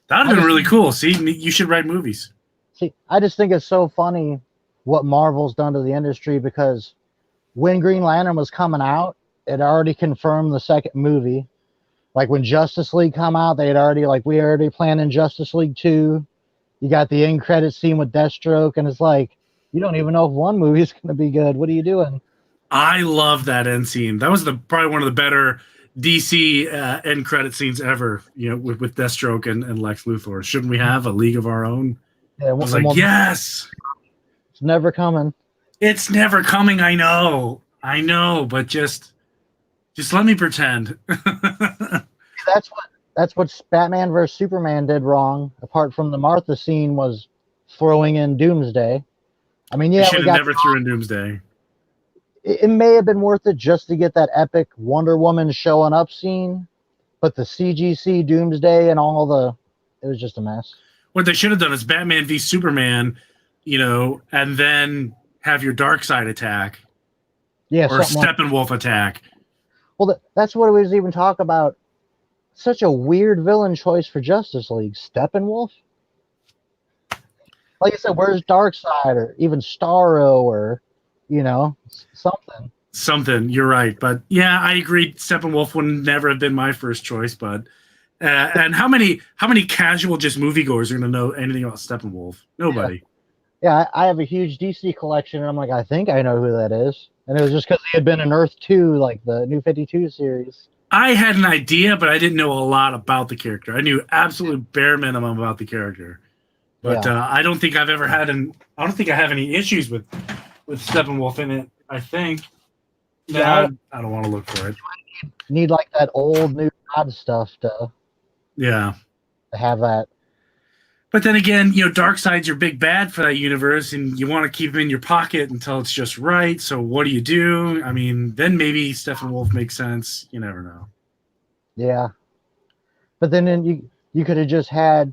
A: That would have been really cool. See, you should write movies.
B: See, I just think it's so funny what Marvel's done to the industry, because when Green Lantern was coming out, it already confirmed the second movie. Like when Justice League come out, they had already we already planning Justice League 2. You got the end credit scene with Deathstroke, and it's like, you don't even know if one movie is going to be good. What are you doing?
A: I love that end scene. That was probably one of the better DC end credit scenes ever. With Deathstroke and Lex Luthor. Shouldn't we have a League of Our Own?
B: Yeah,
A: I was like, yes.
B: It's never coming.
A: It's never coming. I know, but just let me pretend.
B: That's what Batman vs Superman did wrong. Apart from the Martha scene, was throwing in Doomsday. I mean, yeah,
A: should have never threw in Doomsday.
B: It may have been worth it just to get that epic Wonder Woman showing up scene, but the CGC Doomsday and it was just a mess.
A: What they should have done is Batman v Superman, and then have your Darkseid attack.
B: Yeah,
A: or Steppenwolf attack.
B: Well, that's what we was even talk about. Such a weird villain choice for Justice League. Steppenwolf? Like I said, where's Darkseid or even Starro or, something.
A: Something, you're right. But yeah, I agree. Steppenwolf would never have been my first choice, but and how many casual just moviegoers are going to know anything about Steppenwolf? Nobody.
B: Yeah, I have a huge DC collection, and I'm like, I think I know who that is. And it was just because he had been in Earth 2, like the New 52 series.
A: I had an idea, but I didn't know a lot about the character. I knew absolute bare minimum about the character. But I don't think I've ever had I don't think I have any issues with Steppenwolf in it. I think. Yeah, I don't want to look for it.
B: Need like that old New God stuff to have that.
A: But then again, Darkseid's your big bad for that universe, and you want to keep him in your pocket until it's just right. So what do you do? I mean, then maybe Steppenwolf makes sense. You never know.
B: Yeah, but then you could have just had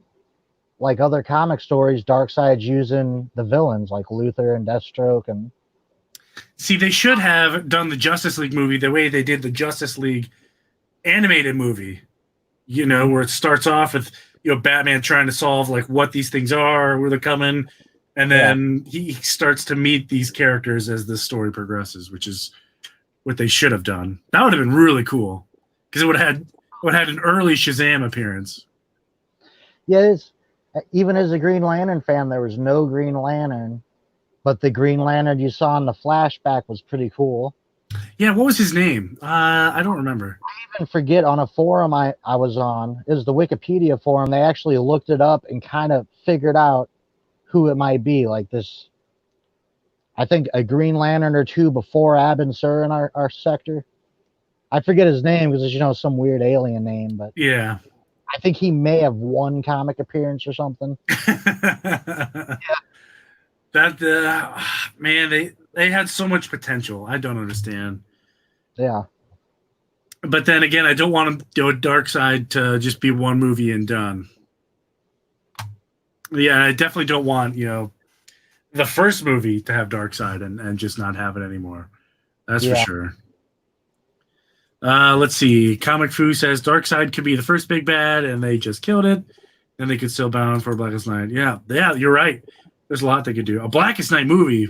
B: like other comic stories, Darkseid's using the villains like Luthor and Deathstroke and.
A: See, they should have done the Justice League movie the way they did the Justice League animated movie. Where it starts off with Batman trying to solve like what these things are, where they're coming, and then he starts to meet these characters as the story progresses, which is what they should have done. That would have been really cool because it would have had an early Shazam appearance.
B: Yeah, even as a Green Lantern fan, there was no Green Lantern, but the Green Lantern you saw in the flashback was pretty cool.
A: Yeah, what was his name? I don't remember.
B: I even forget. On a forum I was on, it was the Wikipedia forum. They actually looked it up and kind of figured out who it might be. Like this, I think a Green Lantern or two before Abin Sur in our sector. I forget his name because it's some weird alien name, but
A: yeah,
B: I think he may have one comic appearance or something.
A: Yeah. That man, they had so much potential. I don't understand.
B: Yeah.
A: But then again, I don't want to do a Darkseid to just be one movie and done. Yeah, I definitely don't want, the first movie to have Darkseid and just not have it anymore. That's for sure. Let's see. Comic Fu says Darkseid could be the first big bad and they just killed it. Then they could still bound for Blackest Night. Yeah, you're right. There's a lot they could do. A Blackest Night movie,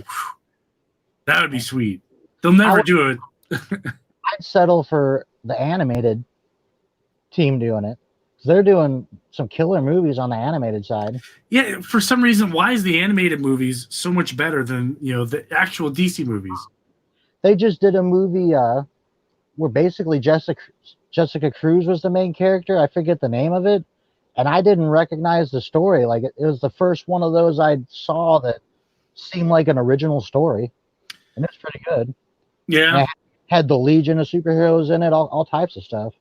A: that would be sweet. They'll never do it.
B: I'd settle for the animated team doing it. They're doing some killer movies on the animated side.
A: Yeah, for some reason, why is the animated movies so much better than the actual DC movies?
B: They just did a movie where basically Jessica Cruz was the main character. I forget the name of it, and I didn't recognize the story. Like it was the first one of those I saw that seemed like an original story, and it's pretty good.
A: Yeah.
B: And it had the Legion of superheroes in it, all types of stuff.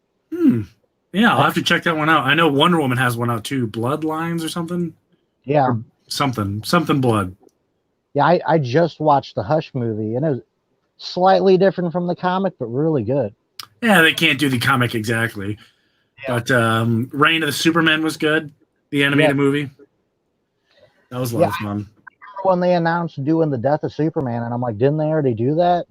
A: Yeah, I'll have to check that one out. I know Wonder Woman has one out too, Bloodlines or something.
B: Yeah,
A: Or something blood.
B: yeah. I just watched the Hush movie, and it was slightly different from the comic, but really good.
A: Yeah, they can't do the comic exactly, but Reign of the Superman was good. The animated movie. That was a lot of fun.
B: When they announced doing the Death of Superman, and I'm like, didn't they already do that?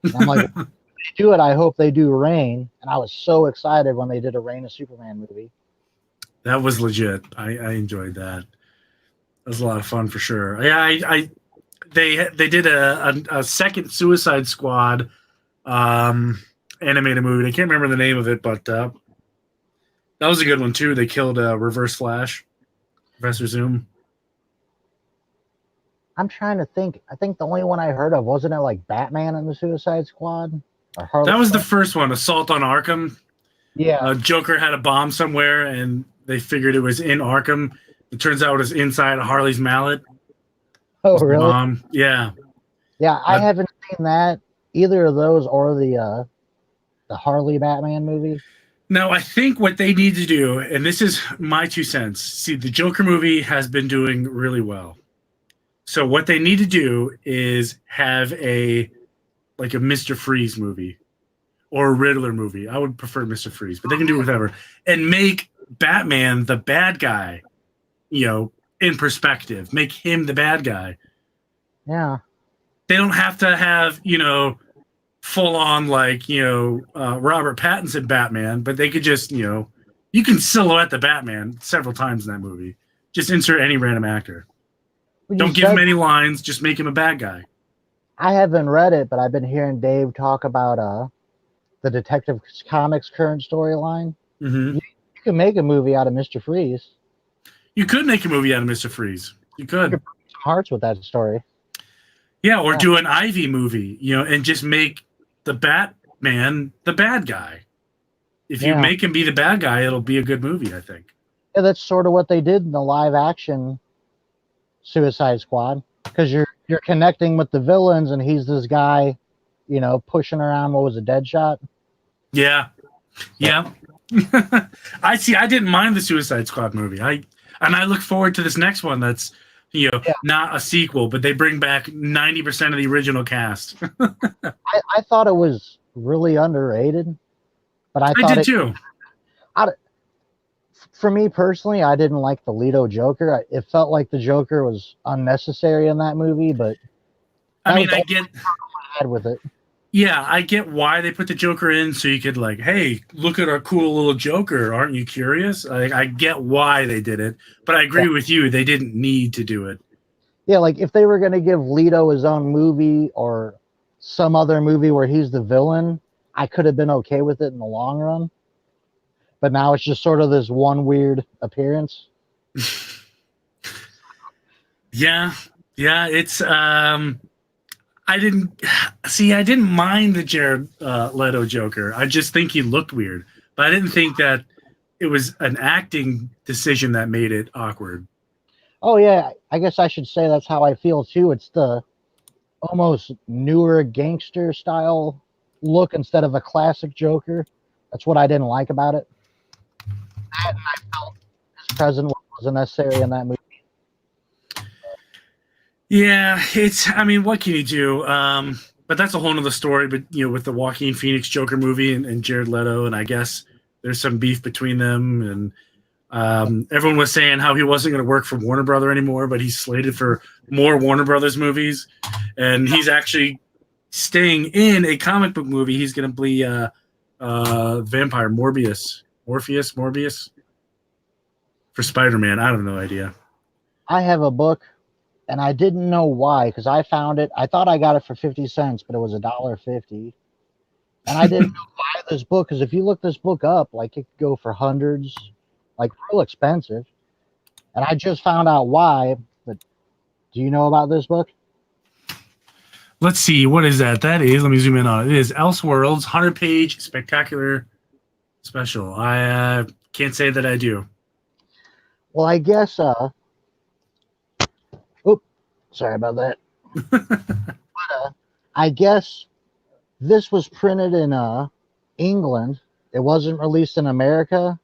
B: And I'm like, if they do it, I hope they do Reign. And I was so excited when they did a Reign of Superman movie.
A: That was legit. I enjoyed that. That was a lot of fun for sure. Yeah, they did a second Suicide Squad animated movie. I can't remember the name of it, but that was a good one too. They killed Reverse Flash, Professor Zoom.
B: I'm trying to think. I think the only one I heard of wasn't it like Batman and the Suicide Squad? Or Harley
A: That was the
B: Quinn?
A: first one, Assault on Arkham.
B: Yeah.
A: Joker had a bomb somewhere, and they figured it was in Arkham. It turns out it was inside a Harley's mallet.
B: Oh, really?
A: Yeah.
B: Yeah, I haven't seen that either of those or the Harley Batman movie.
A: Now, I think what they need to do, and this is my 2 cents. See, the Joker movie has been doing really well. So what they need to do is have a Mr. Freeze movie or a Riddler movie. I would prefer Mr. Freeze, but they can do whatever. And make Batman the bad guy, in perspective. Make him the bad guy.
B: Yeah.
A: They don't have to have, full on Robert Pattinson Batman, but they could just, you can silhouette the Batman several times in that movie. Just insert any random actor. Don't give him any lines. Just make him a bad guy.
B: I haven't read it, but I've been hearing Dave talk about the Detective Comics current storyline.
A: Mm-hmm.
B: You can make a movie out of Mr. Freeze.
A: You could make a movie out of Mr. Freeze. You could.
B: Some hearts with that story.
A: Yeah, or do an Ivy movie, and just make the Batman the bad guy. If you make him be the bad guy, it'll be a good movie, I think.
B: Yeah, that's sort of what they did in the live action Suicide Squad, because you're connecting with the villains, and he's this guy, pushing around. What was it, Deadshot?
A: Yeah. I didn't mind the Suicide Squad movie. I look forward to this next one. That's not a sequel, but they bring back 90% of the original cast.
B: I thought it was really underrated, but I
A: did too.
B: For me personally, I didn't like the Leto Joker. It felt like the Joker was unnecessary in that movie, but
A: I get
B: with it.
A: Yeah, I get why they put the Joker in, so you could hey, look at our cool little Joker. Aren't you curious? I get why they did it, but I agree with you. They didn't need to do it.
B: Yeah, like if they were going to give Leto his own movie or some other movie where he's the villain, I could have been okay with it in the long run. But now it's just sort of this one weird appearance.
A: Yeah, it's I didn't mind the Jared Leto Joker. I just think he looked weird, but I didn't think that it was an acting decision that made it awkward.
B: Oh yeah, I guess I should say that's how I feel too. It's the almost newer gangster style look instead of a classic Joker. That's what I didn't like about it. And I felt his presence wasn't necessary in that movie.
A: Yeah, what can you do? But that's a whole nother story. But with the Joaquin Phoenix Joker movie and Jared Leto, and I guess there's some beef between them. And everyone was saying how he wasn't going to work for Warner Brother anymore, but he's slated for more Warner Brothers movies, and he's actually staying in a comic book movie. He's going to be vampire Morbius for Spider-Man. I have no idea.
B: I have a book, and I didn't know why, because I found it. I thought I got it for 50 cents, but it was $1.50. And I didn't know why this book, because if you look this book up, it could go for hundreds like real expensive. And I just found out why. But do you know about this book?
A: Let's see. What is that? That is, let me zoom in on it. It is Elseworlds, 100-page spectacular special. I can't say that I do.
B: Well, I guess. Sorry about that. But, I guess this was printed in England. It wasn't released in America.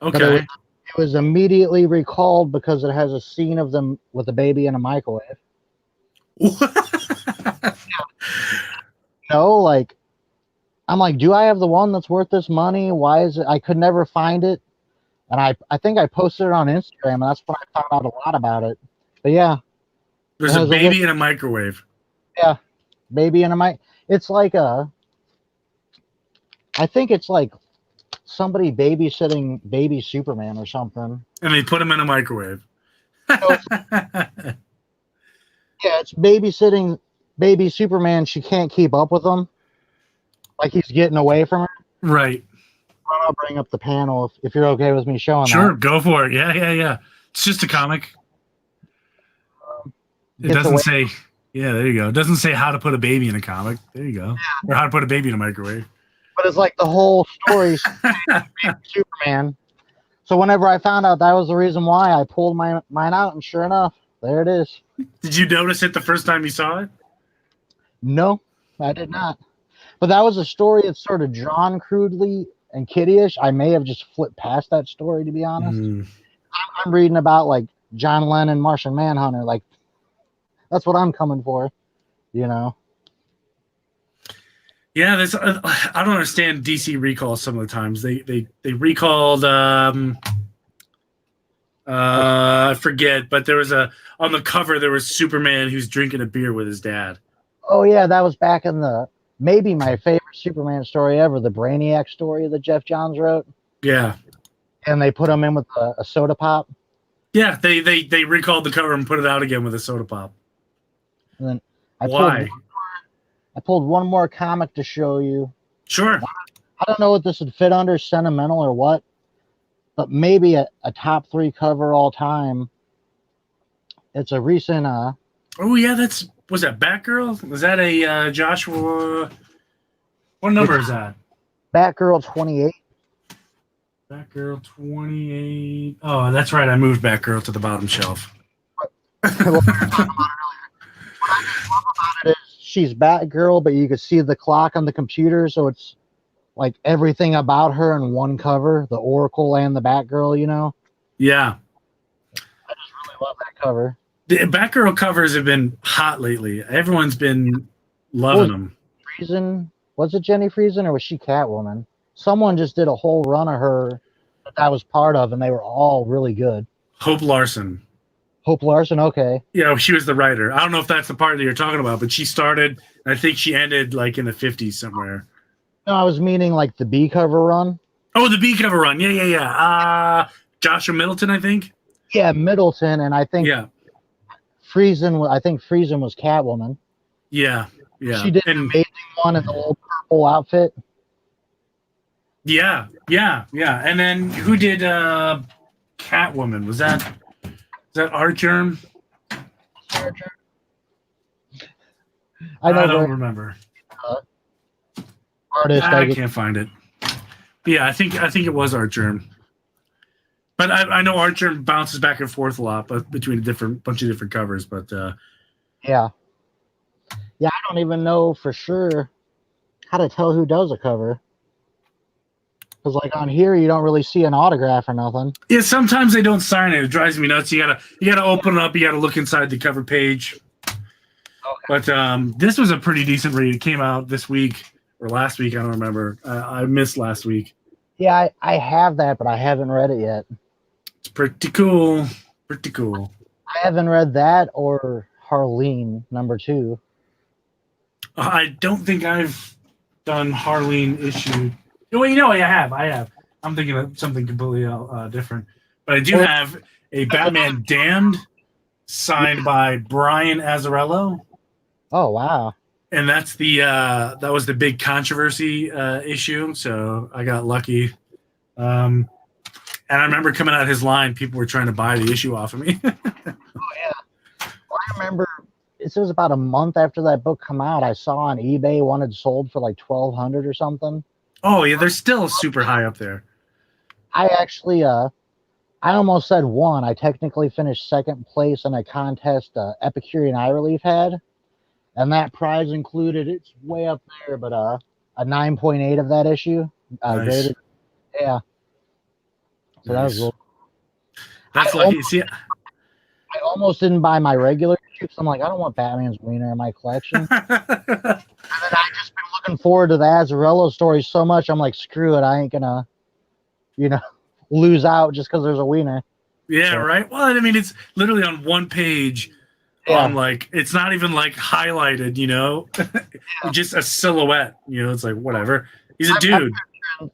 A: Okay.
B: It was immediately recalled because it has a scene of them with a baby in a microwave. No, like, I'm like, do I have the one that's worth this money? Why is it? I could never find it. And I think I posted it on Instagram, and that's when I found out a lot about it. But yeah,
A: There's a baby in a microwave.
B: yeah, baby in a mic. It's like I think it's like somebody babysitting baby Superman or something.
A: And they put him in a microwave.
B: Yeah, it's babysitting baby Superman. She can't keep up with him. Like he's getting away from her.
A: Right.
B: I'll bring up the panel if you're okay with me showing
A: Sure,
B: that.
A: go for it. Yeah. It's just a comic. It
B: Gets
A: doesn't
B: away.
A: say, yeah, there you go. It doesn't say how to put a baby in a comic. There you go. Or how to put a baby in a microwave.
B: But it's like the whole story Superman. So whenever I found out that was the reason why, I pulled mine out, and sure enough, there it is.
A: Did you notice it the first time you saw it?
B: No, I did not. But that was a story that's sort of drawn crudely and kiddie-ish. I may have just flipped past that story, to be honest. I'm reading about like John Lennon, Martian Manhunter. Like that's what I'm coming for, you know.
A: Yeah, there's. I don't understand DC recalls some of the times. They recalled. I forget, but there was on the cover there was Superman who's drinking a beer with his dad.
B: Oh yeah, that was back in maybe my favorite Superman story ever, the Brainiac story that Jeff Johns wrote.
A: Yeah.
B: And they put him in with a soda pop.
A: Yeah, they recalled the cover and put it out again with a soda pop.
B: And then I pulled one more comic to show you.
A: Sure.
B: I don't know what this would fit under, sentimental or what, but maybe a top 3 cover all time. It's a recent.
A: Oh yeah, was that Batgirl? Was that a Joshua? What number is that?
B: Batgirl 28.
A: Batgirl 28. Oh, that's right. I moved Batgirl to the bottom shelf.
B: She's Batgirl, but you can see the clock on the computer, so it's like everything about her in one cover, the Oracle and the Batgirl, you know?
A: Yeah.
B: I just really love that cover.
A: The Batgirl covers have been hot lately. Everyone's been loving them.
B: Friesen, was it Jenny Friesen or was she Catwoman? Someone just did a whole run of her that I was part of, and they were all really good.
A: Hope Larson.
B: Hope Larson, okay.
A: Yeah, she was the writer. I don't know if that's the part that you're talking about, but she started, I think she ended like in the 50s somewhere.
B: No, I was meaning like the B cover run.
A: Oh, the B cover run. Yeah. Joshua Middleton, I think.
B: Yeah, Middleton, and I think Friesen. I think Friesen was Catwoman.
A: Yeah.
B: She did an amazing one in the little purple outfit.
A: Yeah. And then who did Catwoman? Was that Art Germ? I don't remember.
B: Artist,
A: I can't find it. But yeah, I think it was Art Germ. But I know Art Germ bounces back and forth a lot, but between a bunch of different covers. But
B: yeah, I don't even know for sure how to tell who does a cover. Because like on here, you don't really see an autograph or nothing.
A: Yeah, sometimes they don't sign it. It drives me nuts. You gotta open it up. You gotta look inside the cover page. Okay. But this was a pretty decent read. It came out this week or last week. I don't remember. I missed last week.
B: Yeah, I have that, but I haven't read it yet.
A: It's pretty cool. Pretty cool.
B: I haven't read that or Harleen #2.
A: I don't think I've done Harleen issue. Well, I have. I'm thinking of something completely different. But I do have a Batman Damned signed by Brian Azzarello.
B: Oh, wow.
A: And that's that was the big controversy issue. So I got lucky. And I remember coming out of his line, people were trying to buy the issue off of me.
B: Well, I remember it was about a month after that book come out. I saw on eBay one had sold for like 1,200 or something.
A: Oh yeah, they're still super high up there.
B: I actually, I almost said won. I technically finished second place in a contest Epicurean Eye Relief had, and that prize included, it's way up there, but a 9.8 of that issue.
A: Nice.
B: Graded. Yeah. So that was a little.
A: That's lucky. See,
B: I almost didn't buy my regular issue because I'm like, I don't want Batman's wiener in my collection. And then I just been looking forward to the Azzarello story so much. I'm like, screw it. I ain't gonna, lose out just because there's a wiener.
A: Yeah, right. Well, I mean, it's literally on one page.
B: Yeah.
A: Like, it's not even like highlighted, just a silhouette. It's like whatever. He's a dude.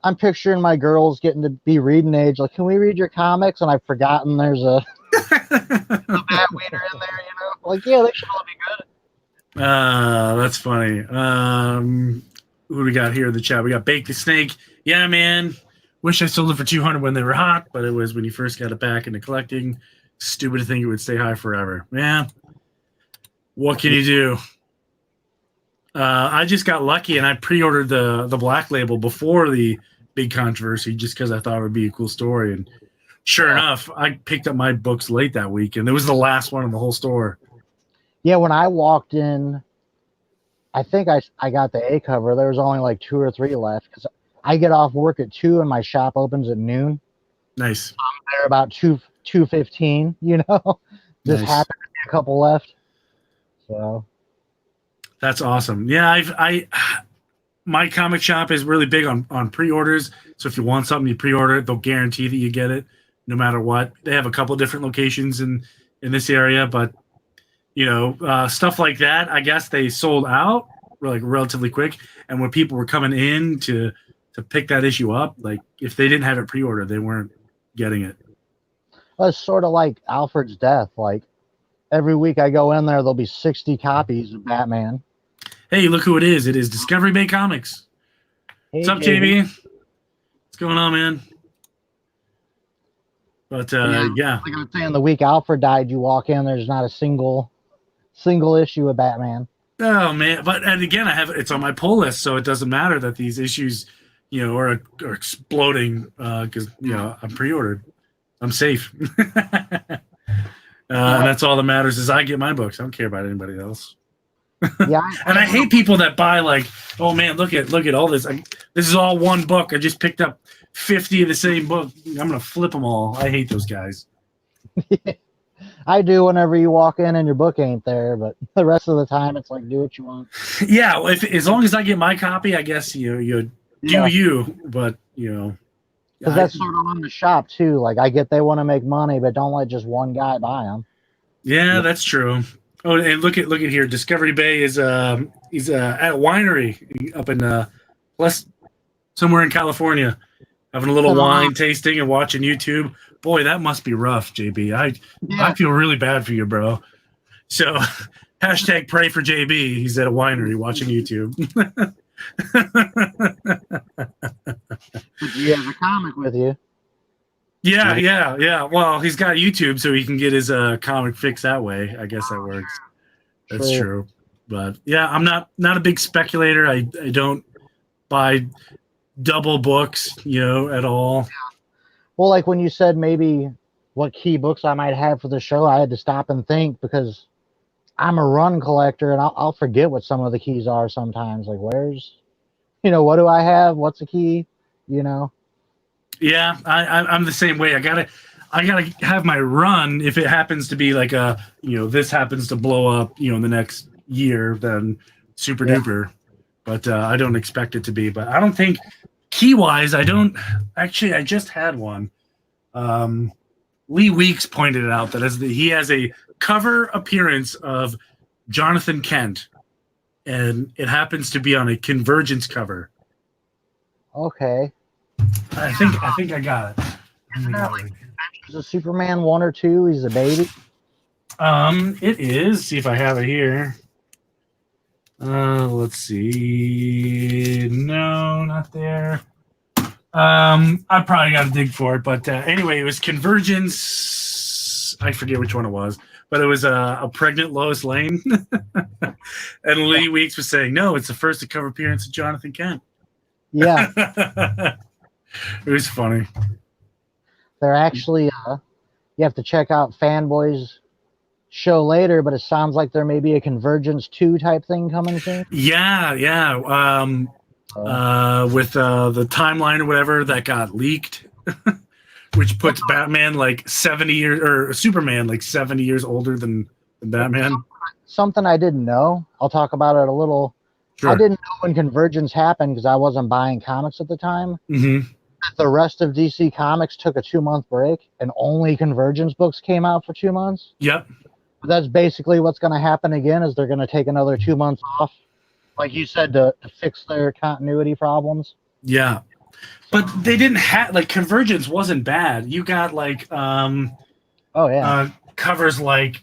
B: I'm picturing my girls getting to be reading age. Like, can we read your comics? And I've forgotten there's a Bat wiener in there. Like, yeah, they should all be good.
A: That's funny. Who do we got here in the chat? We got Bake the Snake. Yeah, man. Wish I sold it for 200 when they were hot, but it was when you first got it back into collecting. Stupid to think it would stay high forever. Yeah. What can you do? I just got lucky and I pre-ordered the Black Label before the big controversy just because I thought it would be a cool story. And sure enough, I picked up my books late that week, and it was the last one in the whole store.
B: Yeah, when I walked in, I think I got the A cover. There was only like 2 or 3 left because I get off work at 2 and my shop opens at noon.
A: Nice.
B: I'm there about 2:15. Just
A: Nice.
B: happened to be a couple left. So
A: that's awesome. Yeah, my comic shop is really big on pre-orders. So if you want something, you pre-order it. They'll guarantee that you get it no matter what. They have a couple different locations in this area, but stuff like that, I guess they sold out like relatively quick. And when people were coming in to pick that issue up, like if they didn't have it pre-ordered, they weren't getting it.
B: well, it's sort of like Alfred's death. Like every week I go in there, there'll be 60 copies of Batman.
A: Hey, look who it is. It is Discovery Bay Comics.
B: Hey,
A: What's up, JB? What's going on, man? But yeah.
B: Like I was saying, the week Alfred died, you walk in, there's not a single issue of Batman.
A: Oh man! And again, it's on my pull list, so it doesn't matter that these issues, are exploding because I'm pre-ordered. I'm safe, and that's all that matters. Is I get my books. I don't care about anybody else.
B: Yeah,
A: and I hate people that buy like, oh man, look at all this. This is all one book. I just picked up 50 of the same book. I'm gonna flip them all. I hate those guys.
B: I do whenever you walk in and your book ain't there, but the rest of the time it's like, do what you want.
A: Yeah, as long as I get my copy, I guess you do you. But
B: because that's sort of on the shop too. Like I get they want to make money, but don't let just one guy buy them.
A: Yeah, that's true. Oh, and look at here. Discovery Bay is he's at a winery up in somewhere in California, having a little wine tasting and watching YouTube. Boy, that must be rough, JB. I feel really bad for you, bro. So hashtag pray for JB. He's at a winery watching YouTube.
B: You have a comic with you.
A: Yeah. Well, he's got YouTube, so he can get his comic fix that way. I guess that works. That's true. But yeah, I'm not a big speculator. I don't buy double books, at all.
B: Well, like when you said maybe what key books I might have for the show, I had to stop and think because I'm a run collector and I'll forget what some of the keys are sometimes. Like where's, what do I have? What's a key?
A: Yeah, I'm the same way. I gotta have my run. If it happens to be like this happens to blow up, in the next year, then super duper. But I don't expect it to be. But I don't think key wise, I just had one. Lee Weeks pointed it out that he has a cover appearance of Jonathan Kent, and it happens to be on a Convergence cover.
B: Okay.
A: I think I got it.
B: Isn't that like a Superman 1 or 2? He's a baby.
A: It is. See if I have it here. Let's see. No, not there. I probably got to dig for it, but anyway, it was Convergence. I forget which one it was, but it was a pregnant Lois Lane, and Lee Weeks was saying, "No, it's the first to cover appearance of Jonathan Kent."
B: Yeah,
A: It was funny.
B: they're actually. You have to check out Fanboy's show later, but it sounds like there may be a Convergence 2 type thing coming soon.
A: Yeah. With the timeline or whatever that got leaked, which puts Batman like 70 years, or Superman like 70 years older than Batman.
B: Something I didn't know. I'll talk about it a little.
A: Sure.
B: I didn't know when Convergence happened because I wasn't buying comics at the time.
A: Mm-hmm.
B: The rest of DC Comics took a 2-month break, and only Convergence books came out for 2 months.
A: Yep.
B: But that's basically what's going to happen again. Is they're going to take another 2 months off, like you said, to fix their continuity problems.
A: Yeah, but they didn't have like Convergence wasn't bad. You got like covers like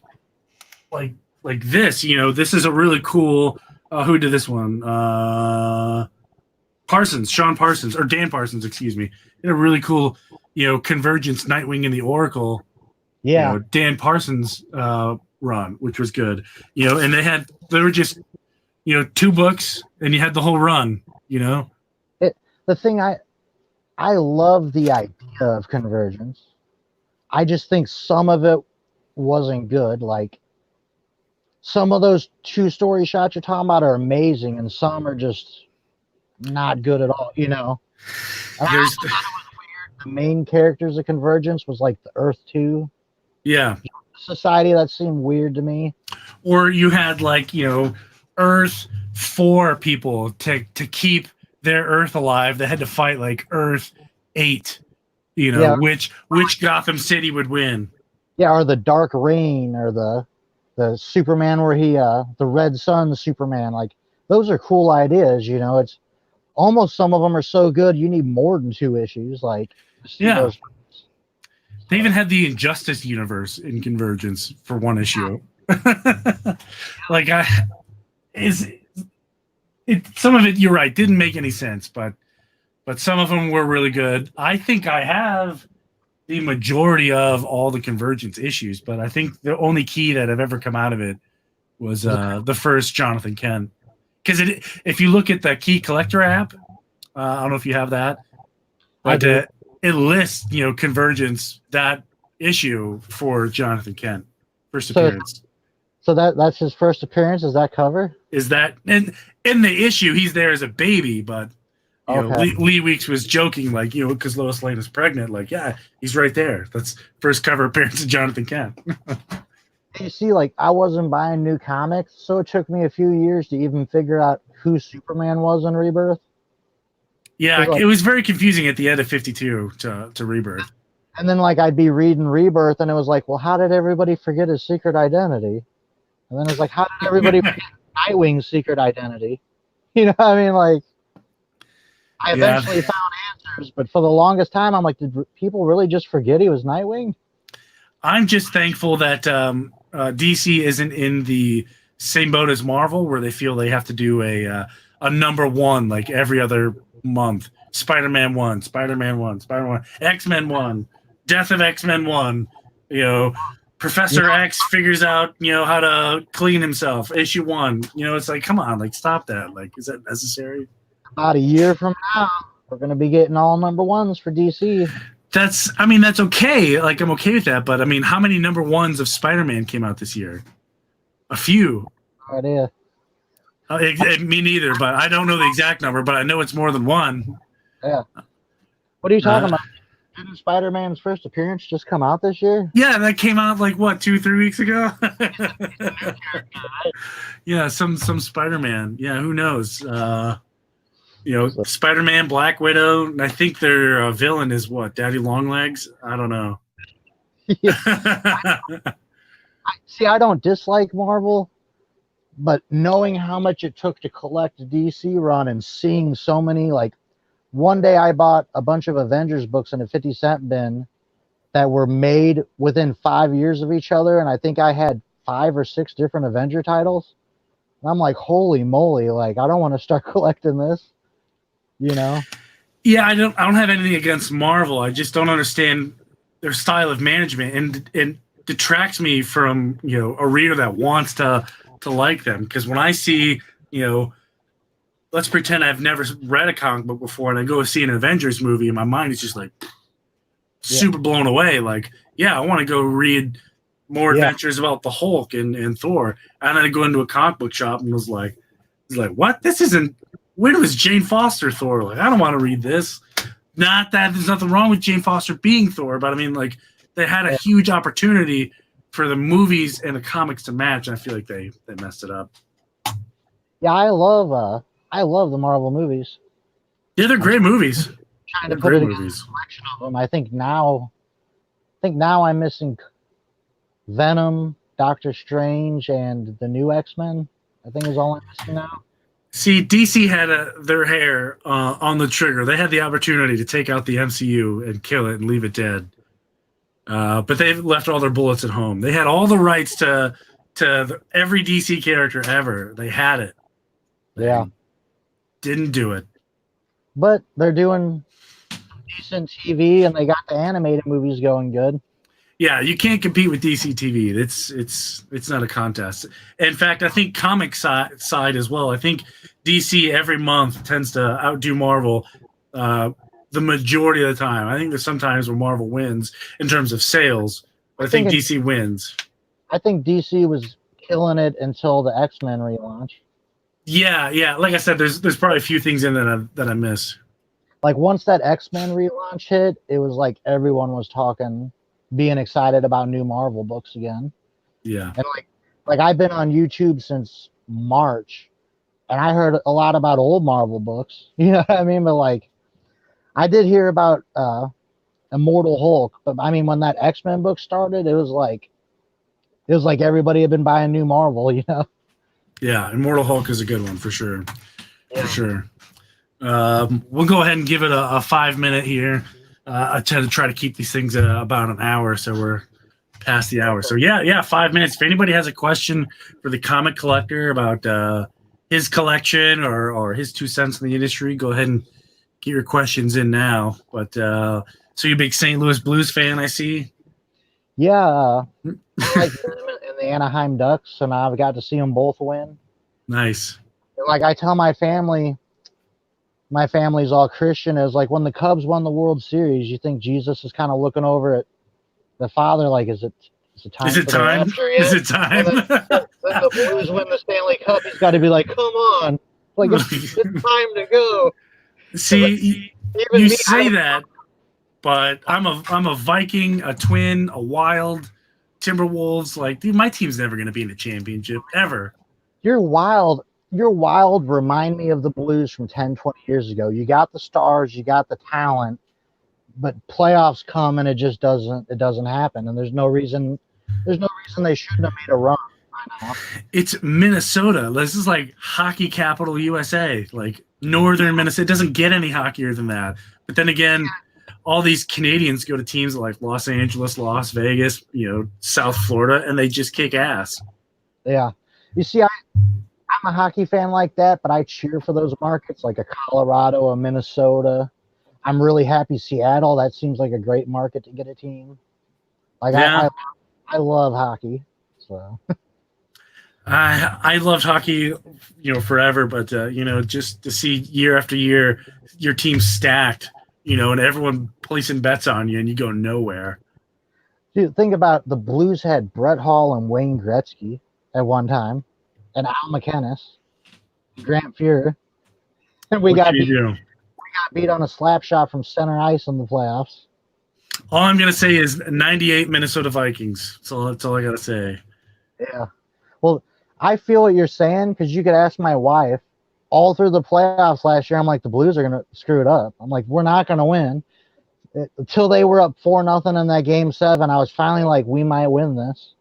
A: this. You know, this is a really cool. Who did this one? Sean Parsons, or Dan Parsons, excuse me. Did a really cool, Convergence, Nightwing, and the Oracle.
B: Yeah,
A: Dan Parsons run, which was good. And they were just 2 books, and you had the whole run.
B: The thing I love the idea of Convergence. I just think some of it wasn't good. Like some of those 2-story shots you're talking about are amazing, and some are just not good at all.
A: There's
B: The main characters of Convergence was like the Earth 2 Society. That seemed weird to me.
A: Or you had like Earth 4 people to keep their Earth alive. They had to fight like Earth 8. Which Gotham City would win.
B: Yeah, or the Dark Reign, or the Superman where the Red Sun Superman. Like those are cool ideas. It's almost, some of them are so good you need more than 2 issues. Like
A: they even had the Injustice universe in Convergence for 1 issue. Like some of it, you're right, didn't make any sense, but some of them were really good. I think I have the majority of all the Convergence issues, but I think the only key that have ever come out of it was the first Jonathan Kent. Because if you look at the Key Collector app, I don't know if you have that, but it lists Convergence, that issue for Jonathan Kent, first appearance.
B: So that's his first appearance. Is that cover?
A: Is that in the issue? He's there as a baby, but Lee Weeks was joking, like because Lois Lane is pregnant. Like, yeah, he's right there. That's first cover appearance of Jonathan Kent.
B: You see, like I wasn't buying new comics, so it took me a few years to even figure out who Superman was in Rebirth.
A: Yeah, it was very confusing at the end of 52 to Rebirth.
B: And then like I'd be reading Rebirth, and it was like, well, how did everybody forget his secret identity? And then it's like, how did everybody forget Nightwing's secret identity? I mean, like, I eventually found answers, but for the longest time, I'm like, did people really just forget he was Nightwing?
A: I'm just thankful that DC isn't in the same boat as Marvel, where they feel they have to do a number 1 like every other month. Spider-Man 1, Spider-Man 1, Spider-Man 1, X-Men 1, Death of X-Men 1. Professor X figures out, how to clean himself. Issue 1. It's like, come on, like, stop that. Like, is that necessary?
B: About a year from now, we're going to be getting all number 1s for DC.
A: That's okay. Like, I'm okay with that. But, how many number 1s of Spider-Man came out this year? A few.
B: No idea.
A: Me neither, but I don't know the exact number, but I know it's more than 1.
B: Yeah. What are you talking about? Didn't Spider-Man's first appearance just come out this year?
A: Yeah, that came out like what, 2-3 weeks ago? Yeah, some Spider-Man. Yeah, who knows? Spider-Man, Black Widow. And I think their villain is what? Daddy Longlegs? I don't know.
B: I don't dislike Marvel, but knowing how much it took to collect a DC run and seeing so many, like, one day I bought a bunch of Avengers books in a 50-cent bin that were made within 5 years of each other, and I think I had 5 or 6 different Avenger titles. And I'm like, holy moly, like, I don't want to start collecting this,
A: Yeah, I don't have anything against Marvel. I just don't understand their style of management, and it detracts me from a reader that wants to like them. Because when I see you know, let's pretend I've never read a comic book before, and I go see an Avengers movie, and my mind is just like super blown away. Like, yeah, I want to go read more adventures about the Hulk and Thor, and then I go into a comic book shop and was like, what? This isn't. When was Jane Foster Thor? Like, I don't want to read this. Not that there's nothing wrong with Jane Foster being Thor, but I mean, like, they had a huge opportunity for the movies and the comics to match, and I feel like they messed it up.
B: Yeah, I love the Marvel movies.
A: Yeah, they're great movies.
B: Trying to put it in a collection of them. I think now I'm missing Venom, Doctor Strange, and the new X-Men. I think is all I'm missing now.
A: See, DC had their hair on the trigger. They had the opportunity to take out the MCU and kill it and leave it dead. But they left all their bullets at home. They had all the rights to every DC character ever. They had it.
B: Yeah.
A: Didn't do it.
B: But they're doing decent TV, and they got the animated movies going good.
A: Yeah, you can't compete with DC TV. It's not a contest. In fact, I think comic side as well. I think DC every month tends to outdo Marvel the majority of the time. I think there's sometimes where Marvel wins in terms of sales, but I think DC wins.
B: I think DC was killing it until the X-Men relaunch.
A: Yeah. Like I said, there's probably a few things in there that I miss.
B: Like once that X-Men relaunch hit, it was like everyone was being excited about new Marvel books again.
A: Yeah.
B: And like I've been on YouTube since March, and I heard a lot about old Marvel books. You know what I mean? But like I did hear about Immortal Hulk, but I mean when that X-Men book started, it was like everybody had been buying new Marvel, you know?
A: Yeah, Immortal Hulk is a good one for sure. Yeah. For sure. We'll go ahead and give it a 5 minute here. I tend to try to keep these things about an hour, so we're past the hour. So yeah, 5 minutes. If anybody has a question for the comic collector about his collection or his 2 cents in the industry, go ahead and get your questions in now. But so you're a big St. Louis Blues fan, I see.
B: Yeah, like in the Anaheim Ducks, so now I've got to see them both win.
A: Nice.
B: Like I tell my family's all Christian, is like when the Cubs won the World Series, you think Jesus is kind of looking over at the Father, like, is it time?
A: Is it time? Is it time?
B: Then the Blues win the Stanley Cup. He's got to be like, come on, like it's time to go.
A: See, you say that, but I'm a Viking, a Twin, a Wild, Timberwolves. Like, dude, my team's never going to be in the championship ever.
B: You're Wild remind me of the Blues from 10, 20 years ago. You got the stars, you got the talent, but playoffs come and it doesn't happen. And there's no reason they shouldn't have made a run by now.
A: It's Minnesota. This is like hockey capital USA, like northern Minnesota. It doesn't get any hockeyer than that. But then again, all these Canadians go to teams like Los Angeles, Las Vegas, South Florida, and they just kick ass.
B: Yeah. You see, I'm a hockey fan like that, but I cheer for those markets like a Colorado, a Minnesota. I'm really happy Seattle. That seems like a great market to get a team. Like, yeah. I love hockey. So
A: I loved hockey, forever, but just to see year after year your team stacked, and everyone placing bets on you and you go nowhere.
B: Dude, think about the Blues had Brett Hall and Wayne Gretzky at one time, and Al McInnes, Grant Fuhrer, and we got beat on a slap shot from center ice in the playoffs.
A: All I'm gonna say is 98 Minnesota Vikings. That's all I gotta say.
B: Yeah. Well, I feel what you're saying, because you could ask my wife. All through the playoffs last year, I'm like, the Blues are gonna screw it up. I'm like, we're not gonna win. Until they were up 4-0 in that game 7, I was finally like, we might win this.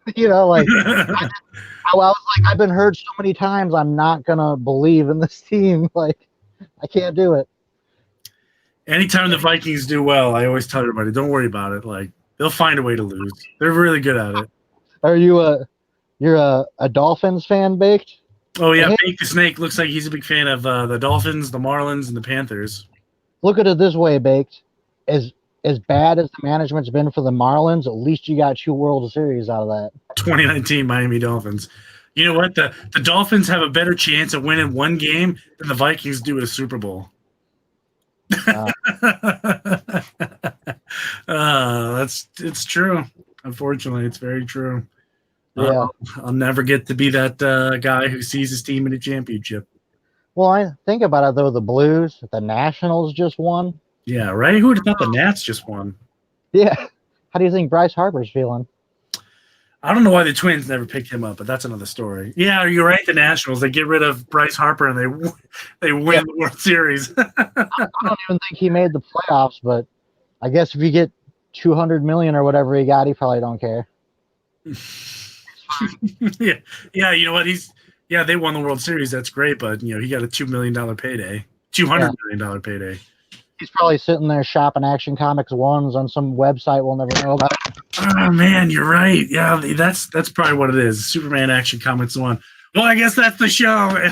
B: Like I was like, I've been hurt so many times, I'm not gonna believe in this team. Like, I can't do it.
A: Anytime the Vikings do well, I always tell everybody, don't worry about it. Like, they'll find a way to lose. They're really good at it.
B: Are you're a Dolphins fan, Baked?
A: Oh yeah, Baked the Snake looks like he's a big fan of the Dolphins, the Marlins, and the Panthers.
B: look at it this way, Baked. As bad as the management's been for the Marlins, at least you got 2 World Series out of that.
A: 2019 Miami Dolphins. You know what? The Dolphins have a better chance of winning one game than the Vikings do at a Super Bowl. It's true. Unfortunately, it's very true.
B: Yeah.
A: I'll never get to be that guy who sees his team in a championship.
B: Well, I think about it though. The Blues, the Nationals just won.
A: Yeah, right. Who would have thought the Nats just won?
B: Yeah. How do you think Bryce Harper's feeling?
A: I don't know why the Twins never picked him up, but that's another story. Yeah, you're right. The Nationals, they get rid of Bryce Harper and they win the World Series.
B: I don't even think he made the playoffs, but I guess if you get $200 million or whatever he got, he probably don't care.
A: yeah. You know what? They won the World Series. That's great, but he got a $2 million payday, $200 million payday.
B: He's probably sitting there shopping Action Comics 1s on some website we'll never know about.
A: Oh man, you're right. Yeah, that's probably what it is. Superman Action Comics 1. Well, I guess that's the show.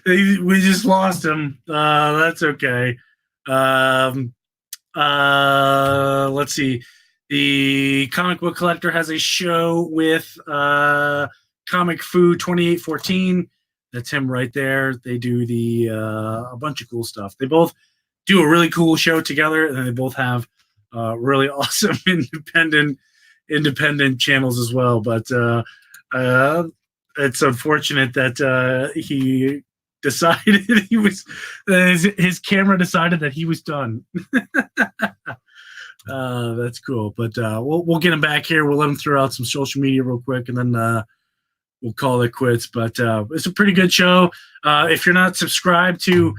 A: We just lost him. That's okay. Let's see. The Comic Book Collector has a show with Comic Fu 2814. That's him right there. They do a bunch of cool stuff. They both do a really cool show together, and they both have really awesome independent channels as well. But it's unfortunate that he decided his camera decided that he was done. That's cool. But we'll get him back here. We'll let him throw out some social media real quick, and then we'll call it quits. But it's a pretty good show. If you're not subscribed to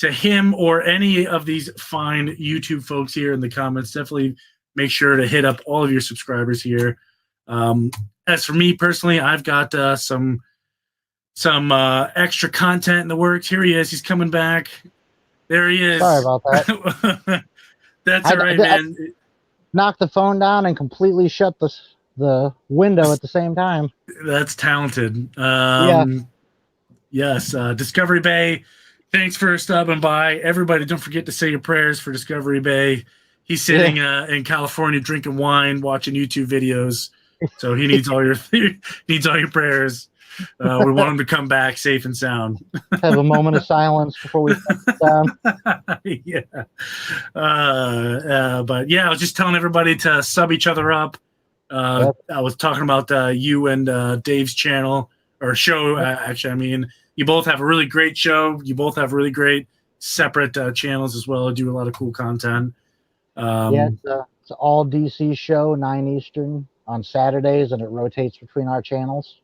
A: him or any of these fine YouTube folks here in the comments, definitely make sure to hit up all of your subscribers here. As for me personally, I've got some extra content in the works. Here he is. He's coming back. There he is.
B: Sorry about that.
A: That's all right, man.
B: I knocked the phone down and completely shut the window at the same time.
A: That's talented.
B: Yeah.
A: Yes, Discovery Bay. Thanks for stopping by. Everybody, don't forget to say your prayers for Discovery Bay. He's sitting in California drinking wine, watching YouTube videos. So he needs all your prayers. We want him to come back safe and sound.
B: Have a moment of silence before we shut down.
A: Yeah. But yeah, I was just telling everybody to sub each other up. I was talking about you and Dave's channel or show. Actually, I mean, you both have a really great show. You both have really great separate channels as well. Do a lot of cool content.
B: It's an all DC show, 9 Eastern on Saturdays, and it rotates between our channels.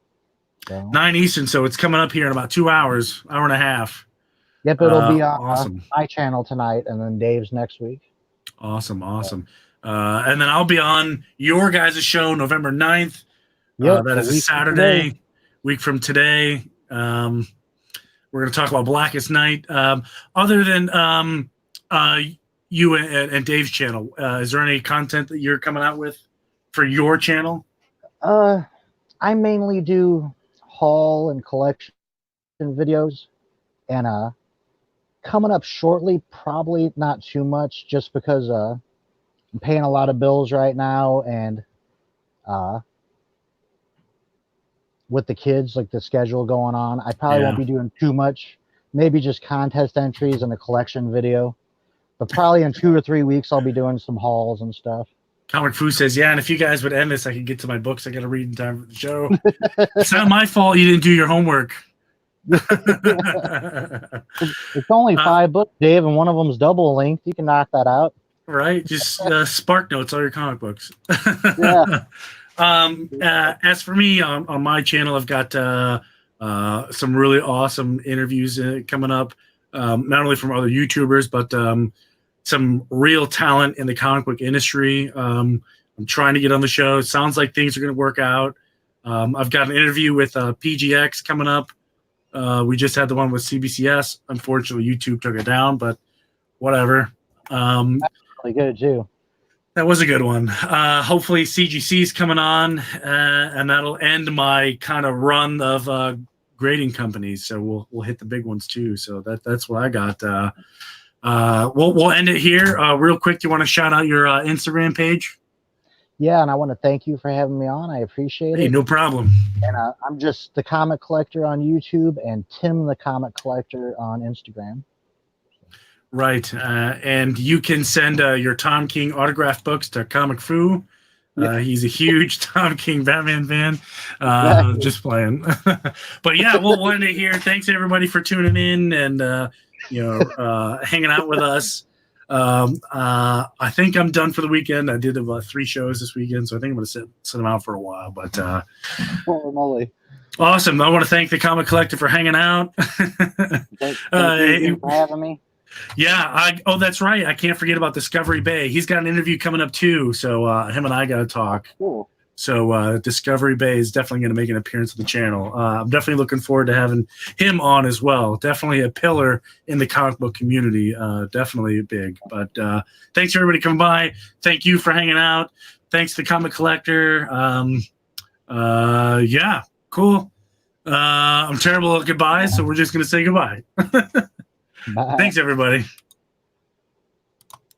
B: So.
A: 9 Eastern, so it's coming up here in about 2 hours, hour and a half.
B: Yep, it'll be on
A: awesome.
B: My channel tonight, and then Dave's next week.
A: Awesome. And then I'll be on your guys' show November 9th.
B: Yep,
A: that is a Saturday, week from today. We're going to talk about Blackest Night. Other than you and Dave's channel, is there any content that you're coming out with for your channel?
B: I mainly do haul and collection videos, and coming up shortly, probably not too much, just because I'm paying a lot of bills right now, and with the kids, like the schedule going on, I probably won't be doing too much. Maybe just contest entries and a collection video, but probably in 2 or 3 weeks I'll be doing some hauls and stuff.
A: Comic Fu says, yeah, and if you guys would end this, I could get to my books. I got to read in time for the show. It's not my fault you didn't do your homework.
B: It's only 5 books, Dave, and one of them's double length. You can knock that out.
A: Right? Just Spark Notes all your comic books.
B: Yeah.
A: As for me, on my channel, I've got some really awesome interviews coming up, not only from other YouTubers, but some real talent in the comic book industry. I'm trying to get on the show. It sounds like things are going to work out. I've got an interview with PGX coming up. We just had the one with CBCS. Unfortunately, YouTube took it down, but whatever.
B: That's really good, too.
A: That was a good one. Hopefully CGC is coming on, and that'll end my kind of run of grading companies. So we'll hit the big ones too. So that's what I got. we'll end it here. Real quick, do you want to shout out your Instagram page?
B: Yeah, and I want to thank you for having me on. I appreciate
A: Hey,
B: it.
A: no problem.
B: And I'm just the Comic Collector on YouTube and Tim the Comic Collector on Instagram.
A: Right. And you can send your Tom King autograph books to Comic Fu. He's a huge Tom King Batman fan.
B: Exactly.
A: Just playing. But yeah, we'll end it here. Thanks everybody for tuning in and hanging out with us. I think I'm done for the weekend. I did about 3 shows this weekend, so I think I'm going to sit them out for a while. But
B: Holy moly.
A: Awesome. I want to thank the Comic Collector for hanging out.
B: Thank you for having me.
A: Yeah. That's right. I can't forget about Discovery Bay. He's got an interview coming up too. So him and I got to talk.
B: Cool.
A: So Discovery Bay is definitely going to make an appearance on the channel. I'm definitely looking forward to having him on as well. Definitely a pillar in the comic book community. Definitely big. But thanks for everybody coming by. Thank you for hanging out. Thanks to the Comic Collector. Yeah, cool. I'm terrible at goodbye, so we're just going to say goodbye.
B: Bye.
A: Thanks, everybody.